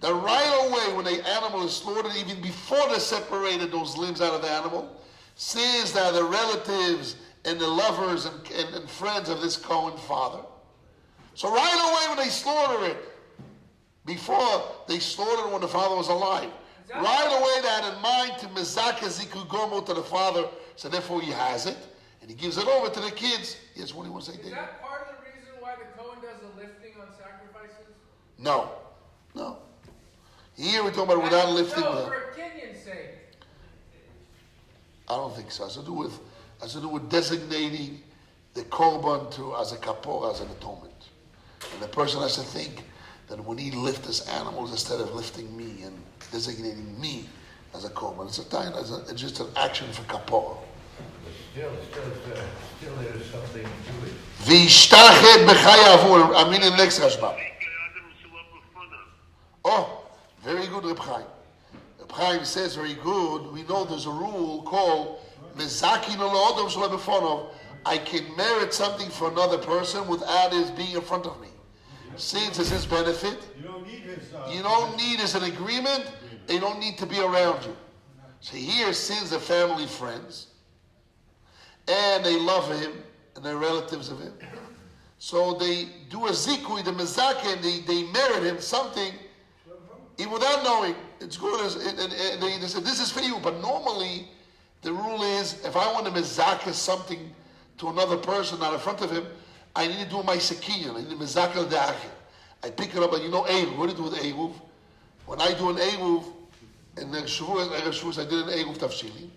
that right away when the animal is slaughtered, even before they separated those limbs out of the animal, since they're the relatives and the lovers and friends of this Kohen father. So right away when they slaughter it, before they slaughtered when the father was alive, right away they had in mind to mezaka ziku gomo to the father, so therefore he has it, and he gives it over to the kids. Yes, what do you want to say, Is David? that part of the reason why the Kohen does the lifting on sacrifices? No. Here we're talking about without lifting. No, for a Kenyan's sake. I don't think so. It has to do with designating the korban as a kapora, as an atonement. And the person has to think that when he lifts his animals, instead of lifting me and designating me as a korban, it's just an action for kapora. Still there's something to it. V'ishtachet b'chayavu. I mean in the next Rashbam. Oh, very good, Reb Chaim. Reb Chaim says very good. We know there's a rule called mezakin lo shalom befonov. I can merit something for another person without it being in front of me. Since it's his benefit, You don't need his. you don't need as an agreement. They don't need to be around you. So here, since they're family friends, and they love him, and they're relatives of him, so they do a zikui, the mezaka, and they merit him something, even without knowing. It's good, and they say, this is for you. But normally, the rule is, if I want to mezaka something to another person, not in front of him, I need to do my sekiyan. I need to mezaka the achir. I pick it up, and you know Eruv. What do you do with Eruv? when I do an Eruv, in the Shavuos, I did an Eruv Tavshili.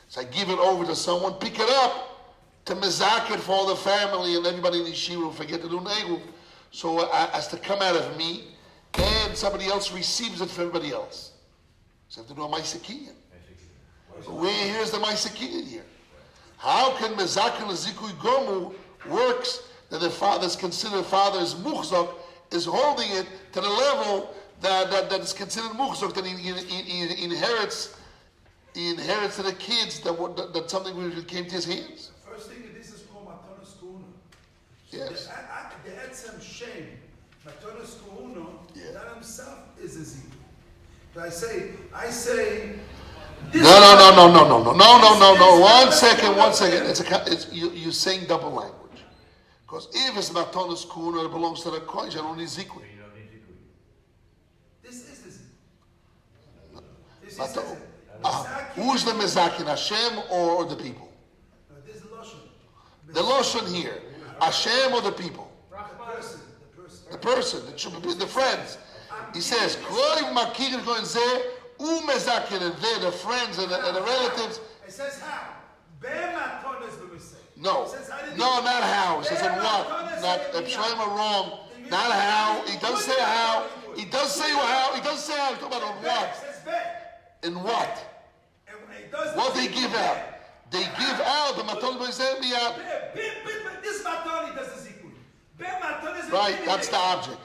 So I give it over to someone, pick it up to mezak it for the family, and everybody in the yeshiva will forget to do an Eruv. So as to come out of me, and somebody else receives it for everybody else. So you have to do a Maisakiyan. Here's the Maisakiyan here. How can Mezakin Zikui Gomu works that the father's considered father's muhzak is holding it to the level that is considered muhzak, that he inherits to the kids that something really came to his hands. The first thing this is called Matanos Kuhuna. Yes. The etzem shame, Matanos Kuhuna, that himself is a zikui. But I say. No. One second. You're saying double language. Because if it's Matanos Kuhuna, it belongs to the kohen. I don't need zikui. This is the zikui. Who's the mezakin, Hashem or the people? This is Lashon. The Lashon here, Hashem or the people? The person, the friends. He says, and they're the friends and the relatives. It says how? No, not how. It says in what? Not Shlomo wrong. Not how. He does say how. He does say how. He does say how. He's talking about what? In what? What they give out? They give out the maton b'zemiyat. This maton does the zikui. Right, that's the object.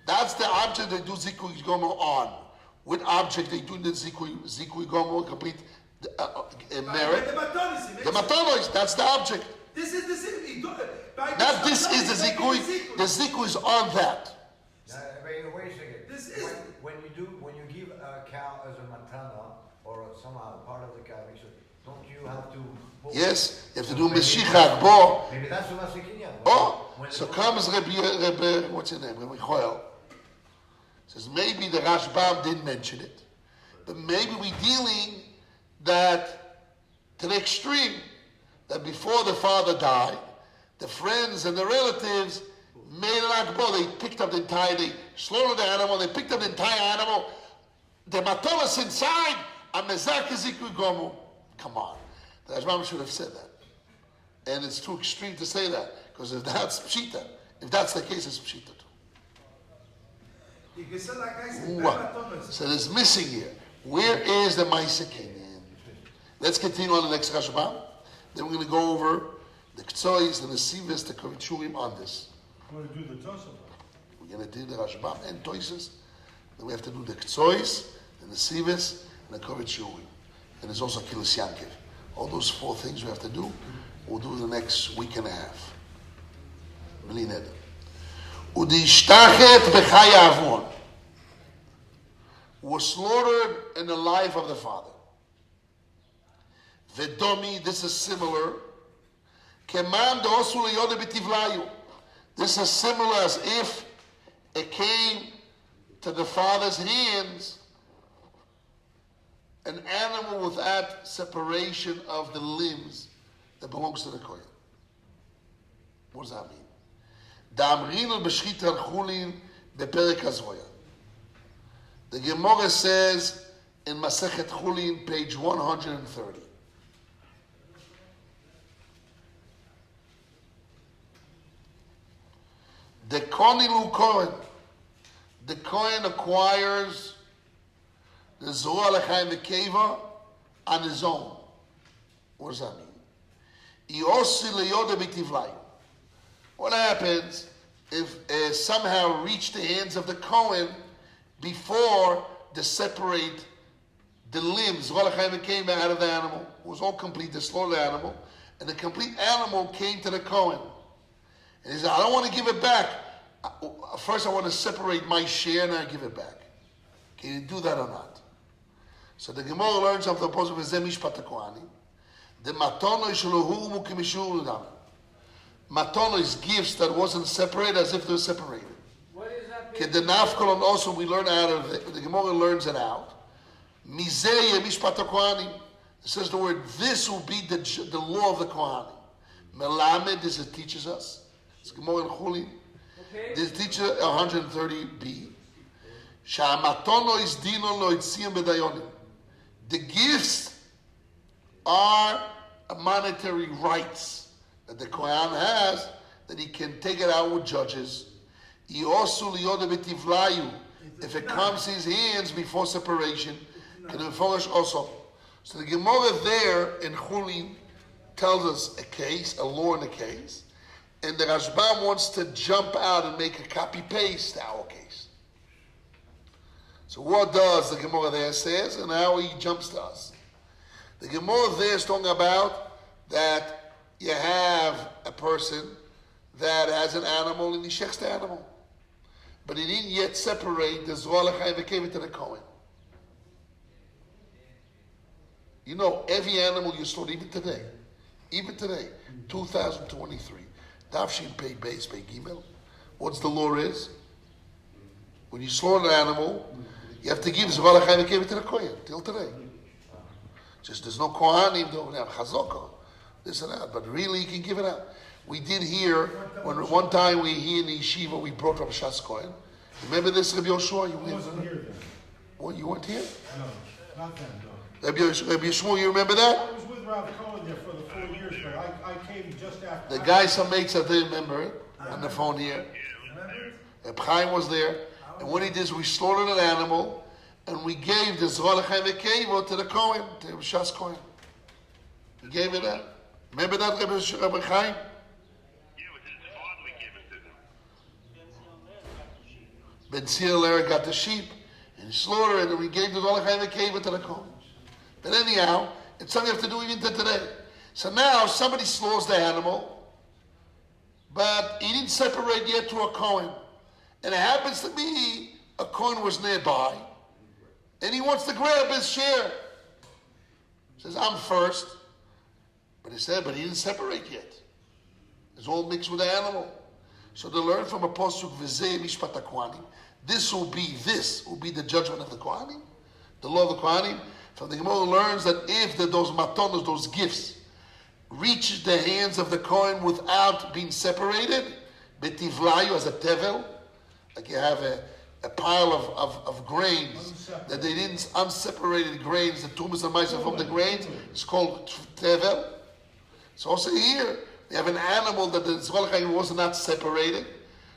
That's the object they do zikui gomo on. What object they do the zikui gomo complete merit? The matonis. That's the object. This is the zikui. Not this is the zikui. The zikui is on that. Wait a second. This is when you give a cow as a matana or somehow part of the cow, don't you have to? Yes, you have to do meshichak bo. Maybe that's what Masikinya. Oh, so comes Rebbe, what's his name? Rebbe Choel. Says maybe the Rashbam didn't mention it, but maybe we're dealing that to the extreme that before the father died, the friends and the relatives made an akbo. They picked up the entire, they slaughtered the animal, they picked up the entire animal. The matolas inside, a mezak zikui gomu. Come on. The Rashbam should have said that. And it's too extreme to say that, because if that's pshita, if that's the case, it's pshita too. You can say like I said, so there's missing here. Where is the Maisakin? Let's continue on the next Rashbam. Then we're going to go over the Ktsois, the Nesivis, the Kovichurim on this. We're going to do the Tosafot. We're going to do the Rashbam and Toises. Then we have to do the Ktsois, the Nesivis, and the Kovichurim. And there's also Kilis Yankiv. All those 4 things we have to do, we'll do the next week and a half. Bli neder. Udishtachet b'chaya avon was slaughtered in the life of the father. Vedomi, this is similar. Kemam deosu leyoda b'tivlayu. This is similar as if it came to the father's hands, an animal without separation of the limbs that belongs to the kohen. What does that mean? Da'amrinu b'shchit al-chulin beperek hazroya. The Gemara says in Masechet Chulin, page 130. The Konilu Kohen, the Kohen acquires the Zohar L'chaim V'Keva on his own. What does that mean? Iosi leyoda b'tivlayu. What happens if somehow reach the hands of the Kohen before they separate the limbs? Zohar L'chaim V'Keva out of the animal. It was all complete, they slaughtered the animal, and the complete animal came to the Kohen. And he said, I don't want to give it back. First I want to separate my share and I give it back. Can you do that or not? So the Gemara learns of the opposite of Mishpat HaKohanim. The matono shalohu mukimishur l'dam. Matono is gifts that wasn't separated as if they were separated. What is that? The nafkolon also we learn out of it. The Gemara learns it out. Mizeh Mishpat HaKohanim. It says the word, this will be the law of the Kohanim. Melamed, this it teaches us. It's Gemara in Chulin. Okay. This teaches 130b. שהמתונו is dino lo itzion bedayonim. The gifts are monetary rights that the Kohen has, that he can take it out with judges. Iosu liyoda betivlayu. If it comes to his hands before separation, can enforce also. So the Gemara there in Chulin tells us a case, a law in a case, and the Rashbam wants to jump out and make a copy-paste to our case. So what does the Gemara there says, and how he jumps to us? The Gemara there is talking about that you have a person that has an animal and he shechs the animal, but he didn't yet separate the Zorah L'chaim and gave it to the Kohen. You know, every animal you slaughter, even today, 2023, Davshin Pei Beis Pei Gimel, what's the law is? When you slaughter an animal, you have to give Zorah L'chaim and give it to the Kohen, till today. Just there's no Kohanim, don't have Chazokah, this and that, but really you can give it out. We did here, when one time we here in the yeshiva, we brought up Shas Kohen. Remember this, Rabbi Yoshua? I wasn't here then. What, you weren't here? No, not then, no. Rabbi Yoshua, you remember that? I was with Rav Cohen there for the 4 years, but I came just after. The guy, some mates that didn't remember it, on the phone here. Reb Chaim was there, and what he did is we slaughtered an animal, and we gave the Zorah L'chaim V'Kevo to the Kohen, to Shas Kohen. We gave it that. Remember that, Rabbi Chaim? Yeah, with his father we gave it to them. Ben Tzir got the sheep, and he slaughtered it, and we gave the Zorah L'chaim V'Kevo to the Kohen. But anyhow, it's something you have to do even to today. So now somebody slaughters the animal, but he didn't separate yet to a Kohen. And it happens to be a Kohen was nearby, and he wants to grab his share. He says, I'm first. But he said, but he didn't separate yet. It's all mixed with the animal. So they learn from a posuk, V'zeh mishpat HaKohanim. This will be the judgment of the Kohanim, the law of the Kohanim. From the Gemara learns that if those matonos, those gifts, reach the hands of the Kohen without being separated, betivlayu, as a tevel, like you have a pile of grains, that they didn't, unseparated grains, the tumas and maisa from the grains, it's called tevel. So also here, they have an animal that the Zorah L'chaim was not separated,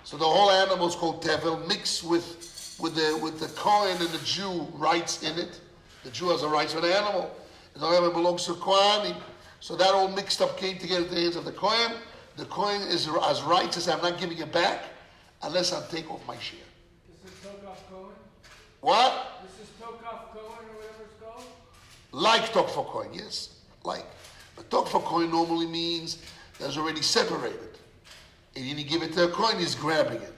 so the whole animal is called tevel, mixed with the Kohen and the Jew rights in it. The Jew has a right to the animal. The animal belongs to Kohanim. So that all mixed up came together in the hands of the Kohen. The Kohen is as right to say, I'm not giving it back unless I take off my share. This is Tokaf Cohen? What? This is Tokaf Cohen or whatever it's called? Like Tok for Kohen, yes. Like. But Tok for Kohen normally means that's already separated. And when you give it to a Kohen, he's grabbing it.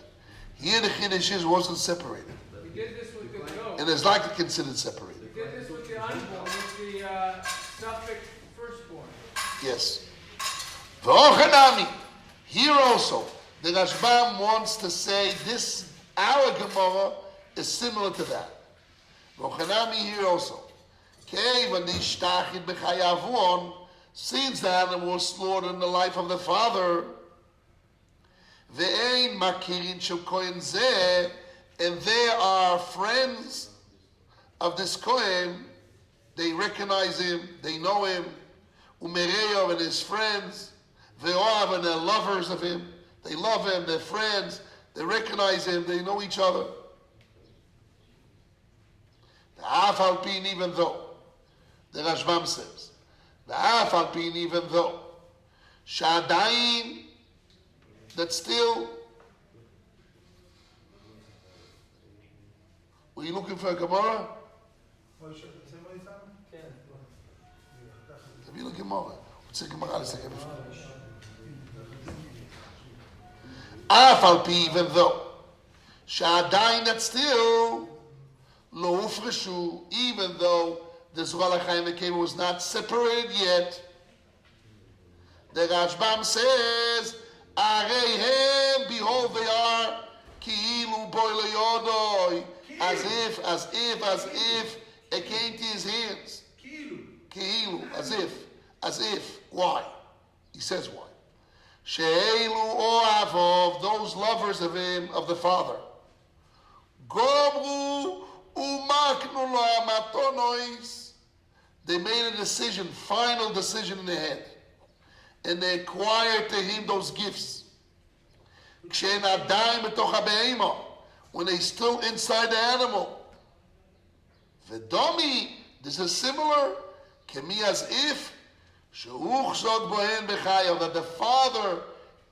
Here the Chiddush wasn't separated. We did this with the goat. And it's like considered separated. We did this with the unborn, with the suffix firstborn. Yes. V'ochanami. Here also, the Rashbam wants to say this, our Gemara is similar to that. V'ochanami here also. Kevan nishtachid b'chayavon, since the animal was slaughtered in the life of the father, ve'ein makirin shel kohen zeh, and they are friends of this Kohen, they recognize him, they know him, Umereyav and his friends, Ve'oav and they're lovers of him, they love him, they're friends, they recognize him, they know each other. The Afalpin, even though, the Rashbam says, the Afalpin, even though, Shadayin, that still, were you looking for a Gemara? תביא לו גמורה. רוצה גמרה לסכם בפני. אף על פי, even though, שעדיין that still לא הופרשו, even though the Zorah L'chaim V'Kevo was not separated yet, the Rashbam says, Areihem, behold they are, כאילו boi le'yodoi, as if it came to his hands. Ki'ilu, as if. Why? He says why. She'elu o'avov, those lovers of him, of the father. Gomru umaknu lo amatonois. They made a decision, final decision in their head. And they acquired to him those gifts. Kshen adayim betoch habe'ema, when they still inside the animal. V'domi, this is similar, kemi as if sheuchzog bohen b'chayav, that the father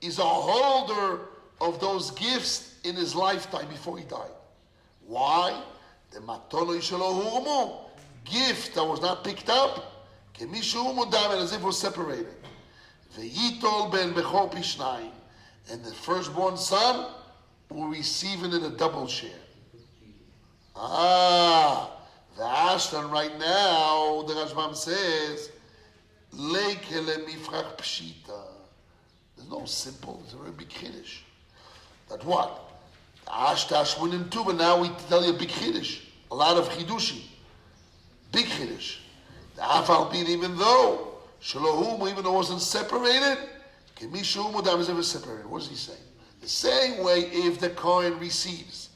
is a holder of those gifts in his lifetime before he died. Why? The matono shelo hurmu, gift that was not picked up, kemi shehurmu damen, as if it was separated. Ve'yitol ben bechor pishnayim, and the firstborn son will receive it in a double share. The Ashton right now, the Rashbam says, Leikele mifrach pshita. There's no simple, it's a very big chiddush. That what? The Ashtash went in too, but now we tell you a big chiddush. A lot of chidushim. Big chiddush. The Afal bin, even though, Shalohum, even though it wasn't separated, Kemishu Mudam is ever separated. What is he saying? The same way if the Kohen receives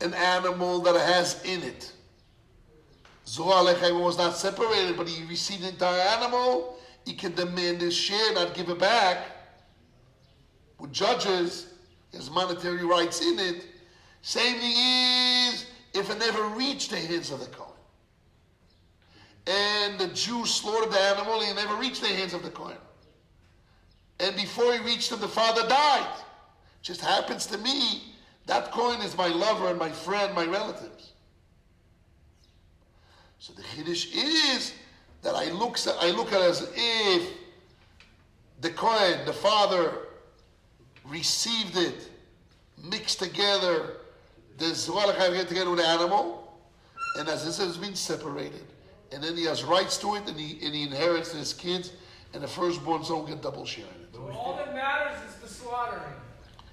an animal that has in it, Zohar Lechem was not separated, but he received the entire animal, he can demand his share, not give it back. With judges, his monetary rights in it. Same thing is if it never reached the hands of the Kohen. And the Jew slaughtered the animal, he never reached the hands of the Kohen. And before he reached him, the father died. Just happens to me, that Kohen is my lover and my friend, my relatives. So the Chiddush is that I look at it as if the Kohen, the father, received it, mixed together, the Zohar get together with the animal, and as this has been separated, and then he has rights to it, and he inherits his kids, and the firstborn son will get double share in it. So all that matters is the slaughtering.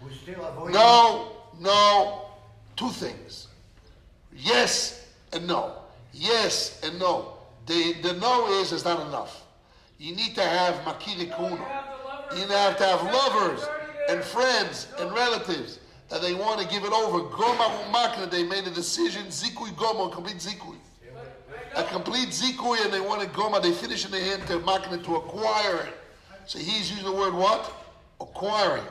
We still avoid No. Two things. Yes and no. Yes and no. The no is it's not enough. You need to have makiri kuno. You have to have lovers and friends and relatives that they want to give it over. Goma umakna, they made a decision, zikui goma, complete zikui. A complete zikui, and they want to goma, they finish in the hand to makna, to acquire it. So he's using the word what? Acquiring.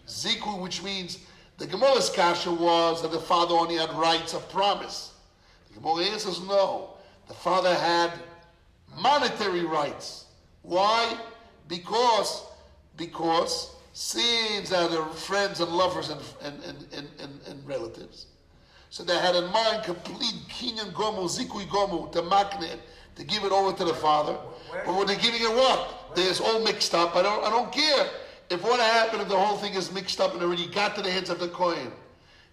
Zikui, which means the Gemara's kasha was that the father only had rights of promise. The Gemara answers no. The father had monetary rights. Why? Because since they are friends and lovers and relatives, so they had in mind complete kinyan gomu, zikui gomu, to makne, to give it over to the father. But when they're giving it what? There's all mixed up. I don't care if what happened if the whole thing is mixed up and already got to the hands of the Kohen.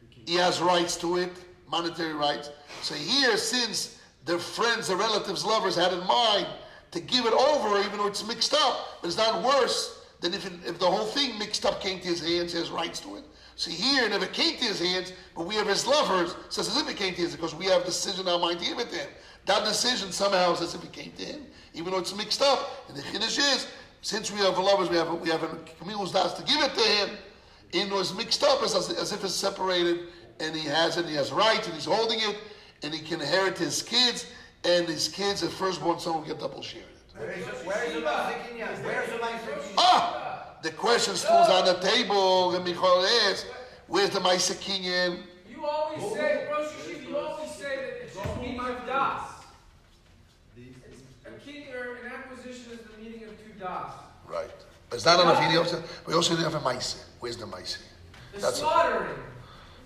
He has rights to it, monetary rights. So here, since their friends, their relatives, lovers had in mind to give it over, even though it's mixed up, but it's not worse than if the whole thing mixed up came to his hands, he has rights to it. So here, it never came to his hands, but we have his lovers, so it's as if it came to his hands, because we have a decision in our mind to give it to him. That decision somehow is as if it came to him, even though it's mixed up. And the Chiddush is, since we have lovers, we have a Kamil's das to give it to him, even though it's mixed up, it's as if it's separated, and he has it, he has rights, and he's holding it, and he can inherit his kids, and his kids, his firstborn son will get double share in it. Where's the Ma'aseh? The question still is on the table, and Michael asks, where's the Ma'aseh Kinyan? You always say, Rosh Hashiva, you always say that it's just meaning of das. A king or an acquisition is the meaning of two das. Right. But it's not enough. We also have a Ma'aseh. Where's the Ma'aseh? The slaughtering.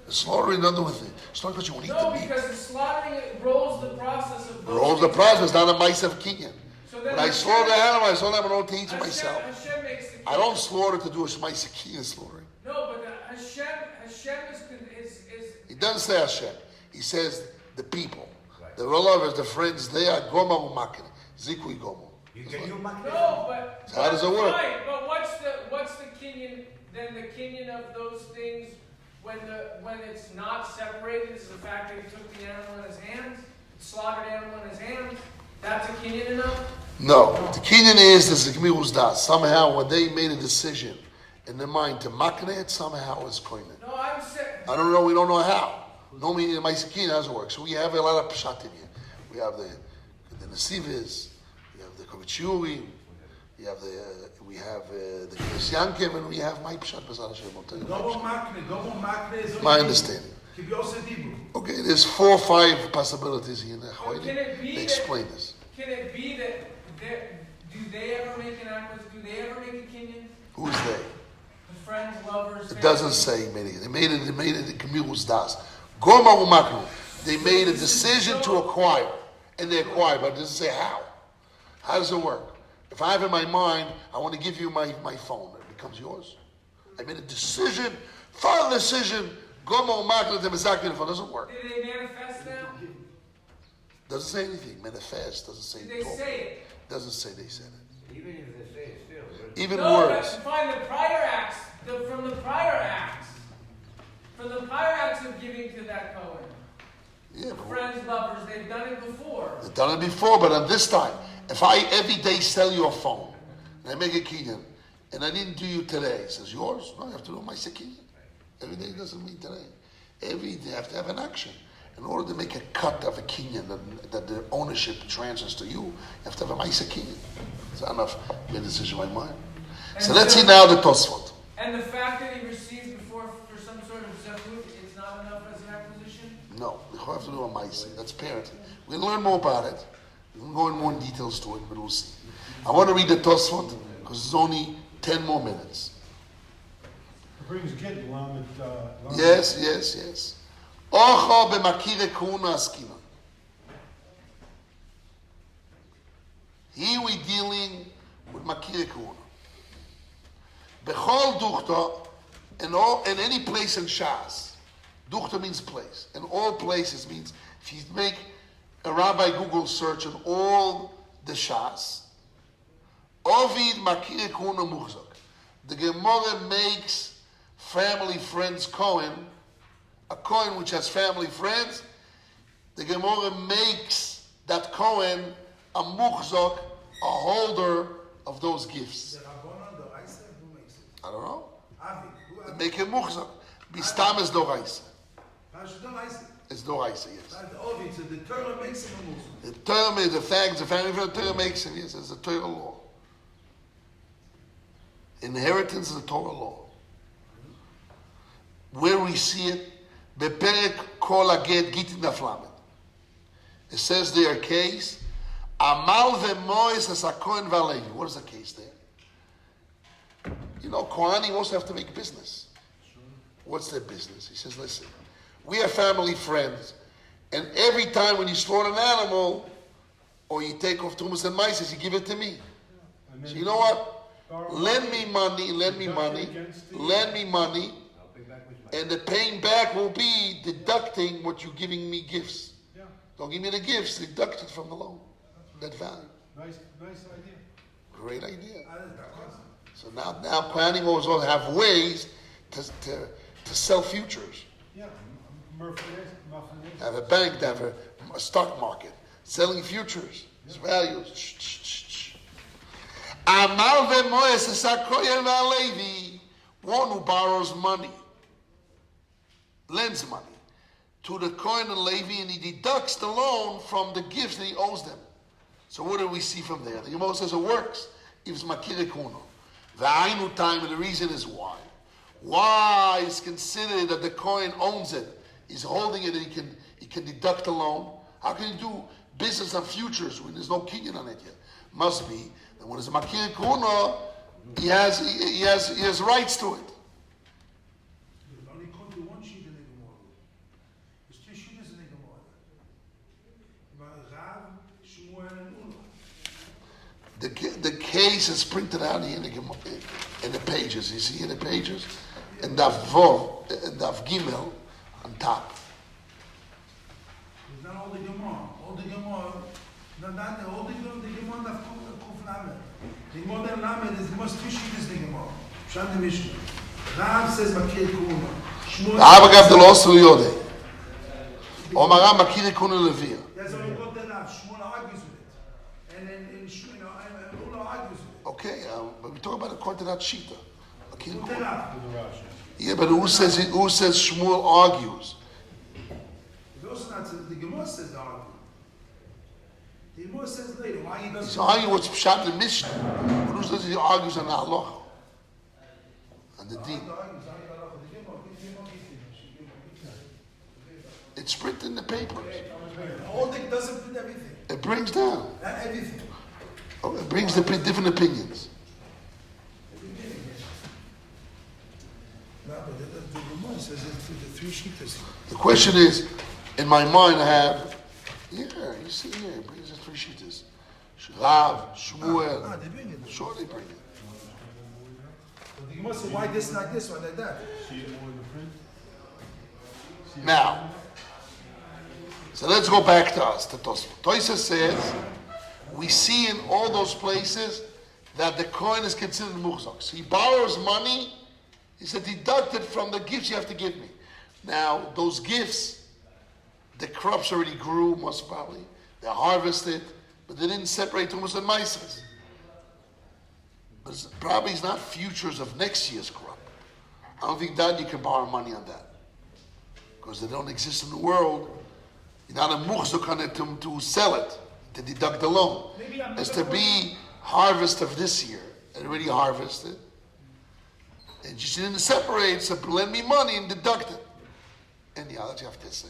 The slaughtering doesn't with it. It's not because you want to eat the meat. No, because the slaughtering rolls the process of both. Rolls the process, not a Ma'aseh of Kinyan. So when I slaughter the animal, I slaughter the animal to eat for myself. Hashem makes the I don't slaughter to do a Ma'aseh Kinyan slaughtering. No, but Hashem is. He doesn't say Hashem. He says the people. Right. The lovers, the friends, they are goma umakin. Zikui gomo. No, but so how does it work? Right, but what's the kinyan? Then the kinyan of those things when it's not separated is the fact that he took the animal in his hands, slaughtered animal in his hands. That's a kinyan enough? No, the kinyan is the Gemilu's das. Somehow, when they made a decision in their mind to makne it, somehow it's koinen. No, I'm saying. I don't know. We don't know how. Normally, in Ma'aseh Kinyan, how does it work? So we have a lot of pshat in here. We have the Nesivis, we have the Kovitchiurim, we have the Knes Yankev, and we have my pshat B'ezras Hashem. I'll tell you my understanding. Okay, there's 4 or 5 possibilities here. They explain this. Can it be that do they ever make an acquisition? Do they ever make a kinyan? Who's they? The friends, lovers. It doesn't say made it. They made it in Gemilus Das. Goma umaknu. They made a decision to acquire, and they acquired, but it doesn't say how. How does it work? If I have in my mind, I want to give you my phone, it becomes yours. I made a decision, final decision. Goma umaknu the mezakir phone doesn't work. Did they manifest now? Doesn't say anything. Manifest doesn't say. Did they say it? Doesn't say they said it. Even if they say it still. Even no, words. But find the prior acts. From the prior acts. From the prior acts of giving to that Cohen. Yeah, but friends, lovers, they've done it before. They've done it before, but on this time, if I every day sell you a phone, and I make a kinyan, and I didn't do you today, it says yours? No, you have to do my kinyan. Every day doesn't mean today. Every day you have to have an action. In order to make a cut of a kinyan that the ownership transfers to you have to have a ma'aseh kinyan. It's enough made a decision in my mind. So let's see now the Tosfot. And the fact that he received before for some sort of zechut, it's not enough as an acquisition? No, you have to do a ma'aseh. That's parenting. We'll learn more about it. We'll go in more details to it, but we'll see. I want to read the Tosfot because it's only 10 more minutes. It brings a kid along with... Yes. Ocho b'makire kuna askina. Here we're dealing with makire kuna. Bechol duchta, in any place in Shas. Duchta means place. In all places means, if you make a Rabbi Google search on all the Shas, Ovid makire kuna muhzak. The Gemara makes family friends Cohen, a Kohen which has family friends, the Gemara makes that Kohen a muhzak, a holder of those gifts. I don't know. They make him muhzak. Bistam is doraisa. It's doraisa, yes. The Torah makes him a muhzak. The Torah, the fact, the family friend, the Torah makes him, yes, it's a Torah law. Inheritance is a Torah law. Where we see it, Beperek kol aget gitin daflamet. It says there a case, Amal ve'mois as a Kohen v'alevi. What is the case there? You know, Kohanim also have to make business. What's their business? He says, listen, we are family friends, and every time when you slaughter an animal, or you take off Tumas and Mises, you give it to me. So you know what? Lend me money, and the paying back will be deducting what you're giving me gifts. Yeah. Don't give me the gifts, deduct it from the loan. That value. Nice idea. Great idea. So now Kohanim also have ways to sell futures. Yeah. Have a bank, to have a stock market, selling futures, its values. Amal ve'moes esa kohen v'alevi, one who borrows money, lends money to the Kohen and Levi, and he deducts the loan from the gifts that he owes them. So what do we see from there? The Gemara says it works. It's makire kuno. V'ainu time, and the reason is why. Why is considered that the Kohen owns it? He's holding it, and he can deduct the loan. How can he do business on futures when there's no kinyan on it yet? Must be that when it's a makire kuno, he has rights to it. The case is printed out here in the pages. You see in the pages? And Daf Vov, Daf Gimel on top. It's not all the Gemara. All the Gemara, all the Gemara Daf Kuf Lamed. The Gemara Daf Lamed is the most Tishin the Gemara. Shan the Mishnah. Rav says Makir Kuna. Rav gab the loss to Yodeh. Omara Makir Kuna Levia. That's only got the Rav. Shmuel argues with it. And then Ula argues with it. Okay, but we talk about according to that Shita. With the Rav. Yeah, but who says Shmuel argues? also not, the Gemara says the argument. The Gemara says later, why he doesn't... He's arguing what's Pshat and Mishnah. But who says he argues on the halacha? And the deen. It's printed in the papers. All thing doesn't print everything. It brings down. Not everything. Oh, it brings the different opinions. No, but the Gemara says it's the three shitas. The question is, in my mind I have, you see here, it brings the three shitas. Rav, Shmuel. They bring it. Sure they bring it. But the Gemara says, why this, not this, why like that? Now, so let's go back to us, to Tosfot. Tosfot says, we see in all those places that the coin is considered muhzak. So he borrows money, he said, deduct it from the gifts you have to give me. Now, those gifts, the crops already grew, most probably. They're harvested, but they didn't separate Tumas and Maisas. But probably it's not futures of next year's crop. I don't think that you can borrow money on that. Because they don't exist in the world. You're not a muhzak on it to sell it, to deduct the loan. It's to be harvest of this year, already harvested. And you didn't separate, so lend me money and deduct it. Anyhow, that's what you have to say.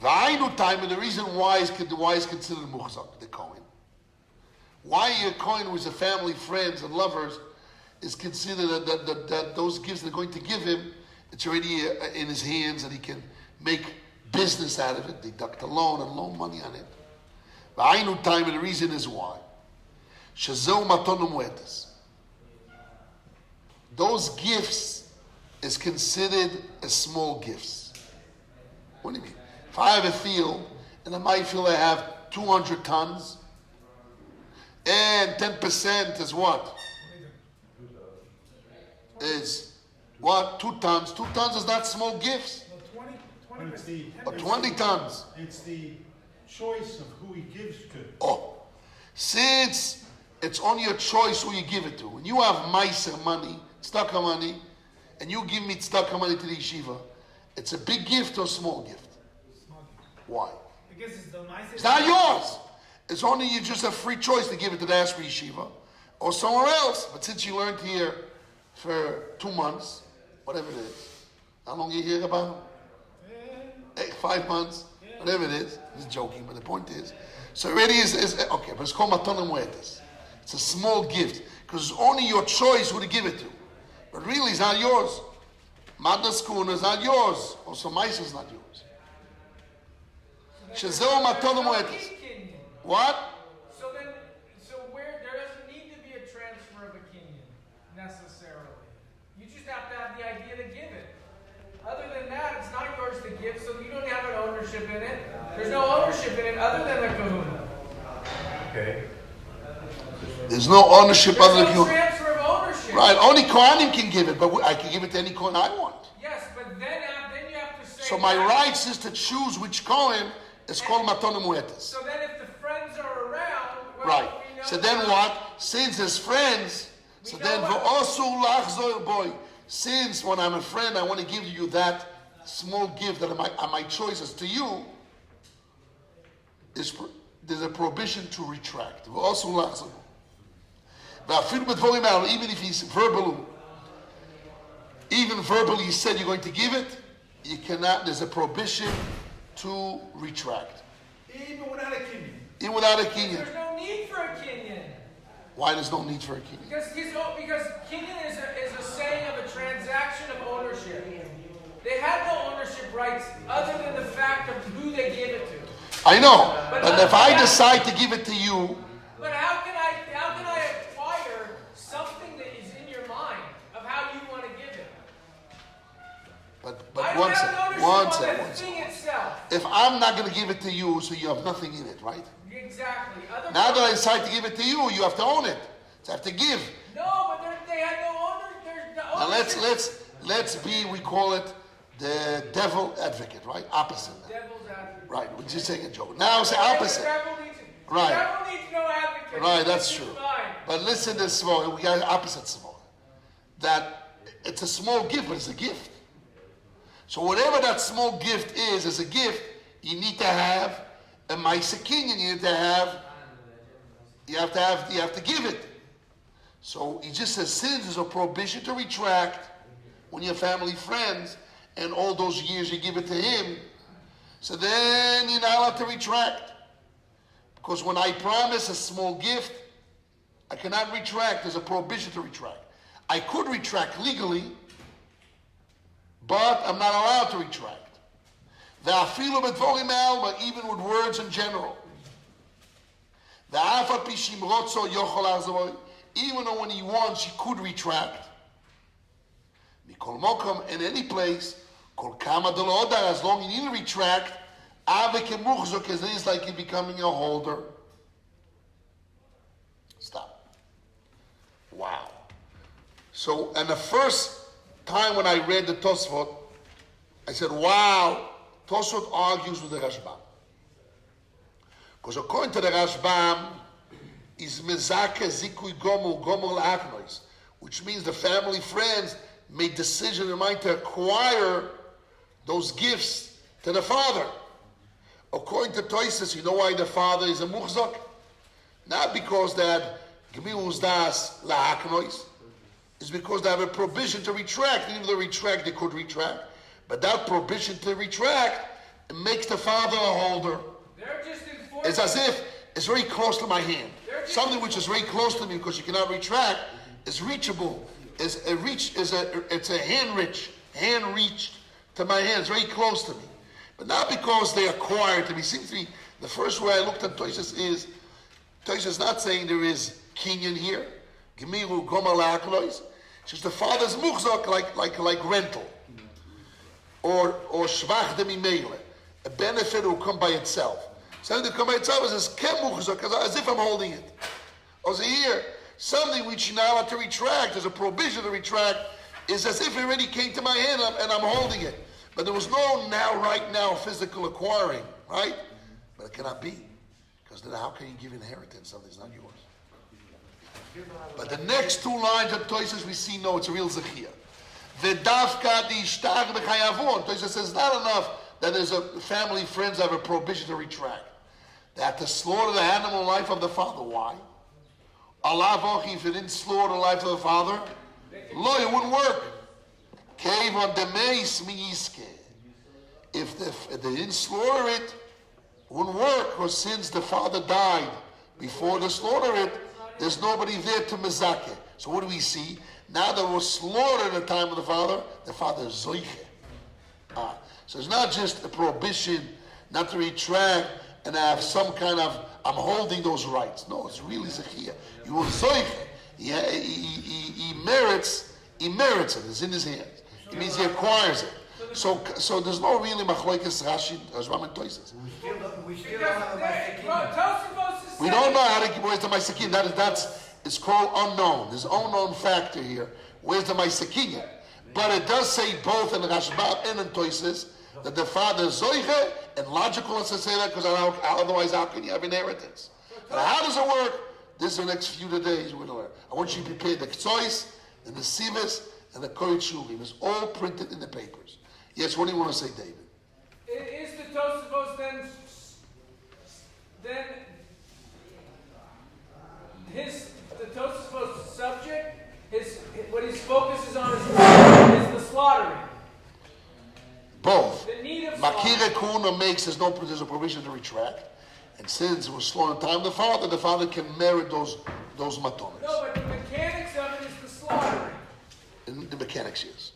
V'ainu time, and the reason why is considered muhzak, the coin. Why a coin with a family, friends, and lovers is considered that those gifts they're going to give him, it's already in his hands and he can make business out of it, deduct a loan and loan money on it. V'ainu time, and the reason is why. Shazeu matonu muetas. Those gifts is considered as small gifts. What do you mean? If I have a field, and in my field I have 200 tons, and 10% is what? Is what? 2 tons. 2 tons is not small gifts. No, 20%. Or 20 tons. It's the choice of who he gives to. Oh, since it's on your choice who you give it to. When you have meiser money, tzedakah money, and you give me tzedakah money to the yeshiva, it's a big gift or a small gift? Small gift. Why? Because it's the Maisah. It's not yours. It's only you just a free choice to give it to the Ashby Yeshiva or somewhere else. But since you learned here for 2 months, whatever it is, how long you here about? 5 months, whatever it is. He's joking, but the point is, so already is okay. But it's called matana muetas. It's a small gift because it's only your choice who to give it to. But really, it's not yours. Madnas kuna is not yours. Also, Maisa is not yours. Shazeo matana muetas. What? So where there doesn't need to be a transfer of a kinyan necessarily. You just have to have the idea to give it. Other than that, it's not yours to give, so you don't have an ownership in it. There's no ownership in it other than the kahuna. Okay. There's no ownership There's other than no you. transfer of ownership. Right, only Kohanim can give it, but I can give it to any Kohen I want. Yes, but then you have to say. So my that. rights is to choose which Kohen is called matana muetas. So then, if the friends are around, well, Right. we know So then that- what? Since as friends, so then also lachzor boy. Since when I'm a friend, I want to give you that small gift that are my choices to you. There's a prohibition to retract. Also lachzor. Even if he's verbally he said you're going to give it, you cannot. There's a prohibition to retract. Even without a kinyan. Even without a kinyan. There's no need for a kinyan. Why there's no need for a kinyan? Because kinyan is a saying of a transaction of ownership. They had no ownership rights other than the fact of who they give it to. I know, But but if I decide to give it to you, But how can I acquire something that is in your mind of how you want to give it? but I don't one have second, an one ownership on second, the one thing second. itself. If I'm not going to give it to you, so you have nothing in it, right? Exactly. Now that I decide to give it to you, you have to own it. So I have to give. No, but they had no owner. There's the Now ownership. let's be, we call it the devil advocate, right? Opposite. Devil's advocate. Right, we're just saying a joke. Now it's the The opposite. devil needs no advocate. Right, that's It's true. fine. But listen to small, we got opposite small. That it's a small gift, but it's a gift. So whatever that small gift is a gift, you need to have a Maisa Kinyan. You have to give it. So he just says, since there's a prohibition to retract when you're family friends, and all those years you give it to him, so then you're not allowed to retract. Because when I promise a small gift, I cannot retract. There's a prohibition to retract. I could retract legally, but I'm not allowed to retract. Even with words in general. Even though when he wants, he could retract. In any place, as long as he didn't retract, it's like you're becoming a holder. Stop. Wow. So, and the first time when I read the Tosfot, I said, wow, Tosfot argues with the Rashbam. Because according to the Rashbam, is mezake zikui gomul la'achnois, which means the family friends made decision in mind to acquire those gifts to the father. According to Toises, you know why the father is a muhzak? Not because they had gemius das la'achnois. It's because they have a prohibition to retract. Even if they retract, they could retract. But that prohibition to retract makes the father a holder. They're just it's as if it's very close to my hand. Something which is very close to me because you cannot retract is reachable. It's a hand reached to my hand. It's very close to me. But not because they acquired to me. Seems to me the first way I looked at Toises is not saying there is kinyan here. Gemiru gomer la'aklois. It's just the father's muhzak like rental. Or shvach de mimele. A benefit will come by itself. Something to come by itself is as if I'm holding it. Also here, something which you're not allowed to retract, there's a prohibition to retract, is as if it already came to my hand and I'm holding it. But there was no right now physical acquiring, right? But it cannot be. Because then how can you give inheritance? Something's not yours. But the next two lines of Toises we see, no, it's a real zechia. V'dafka di'ishtach b'chayavon. Toises says it's not enough that there's a family, friends have a prohibition to retract. They have to slaughter the animal life of the father. Why? Allah vochi, if it didn't slaughter the life of the father, lo, it wouldn't work. If they didn't slaughter it, it wouldn't work. Because since the father died before they slaughter it, there's nobody there to mezake. So what do we see? Now that it was slaughtered at the time of the father is zoiche. So it's not just a prohibition not to retract and have some kind of, I'm holding those rights. No, it's really zechia. You will zoiche. He merits it. It's in his hands. It means he acquires it. So there's no really machlokes Rashi, Rashbam, and Toises. We still don't have a Maisakim. We don't know how to where's the Maisakim. It's called unknown. There's an unknown factor here. Where's the Maisakim? But it does say both in Rashbam and in Toises that the father is zoiche, and logical is to say that because otherwise how can you have inheritance? And how does it work? This is the next few days we're going to learn. I want you to prepare the Ktsois and the Sivis and the Korit Shulim. It's all printed in the papers. Yes, what do you want to say, David? Is the Tosafos then the Tosafos subject, what his focus is on is the slaughtering? Both. The need of Makire Kuna makes there's a provision to retract. And since it was slaughtered time the father can merit those matonis. No, but the mechanics of it is the slaughtering. In the mechanics, yes.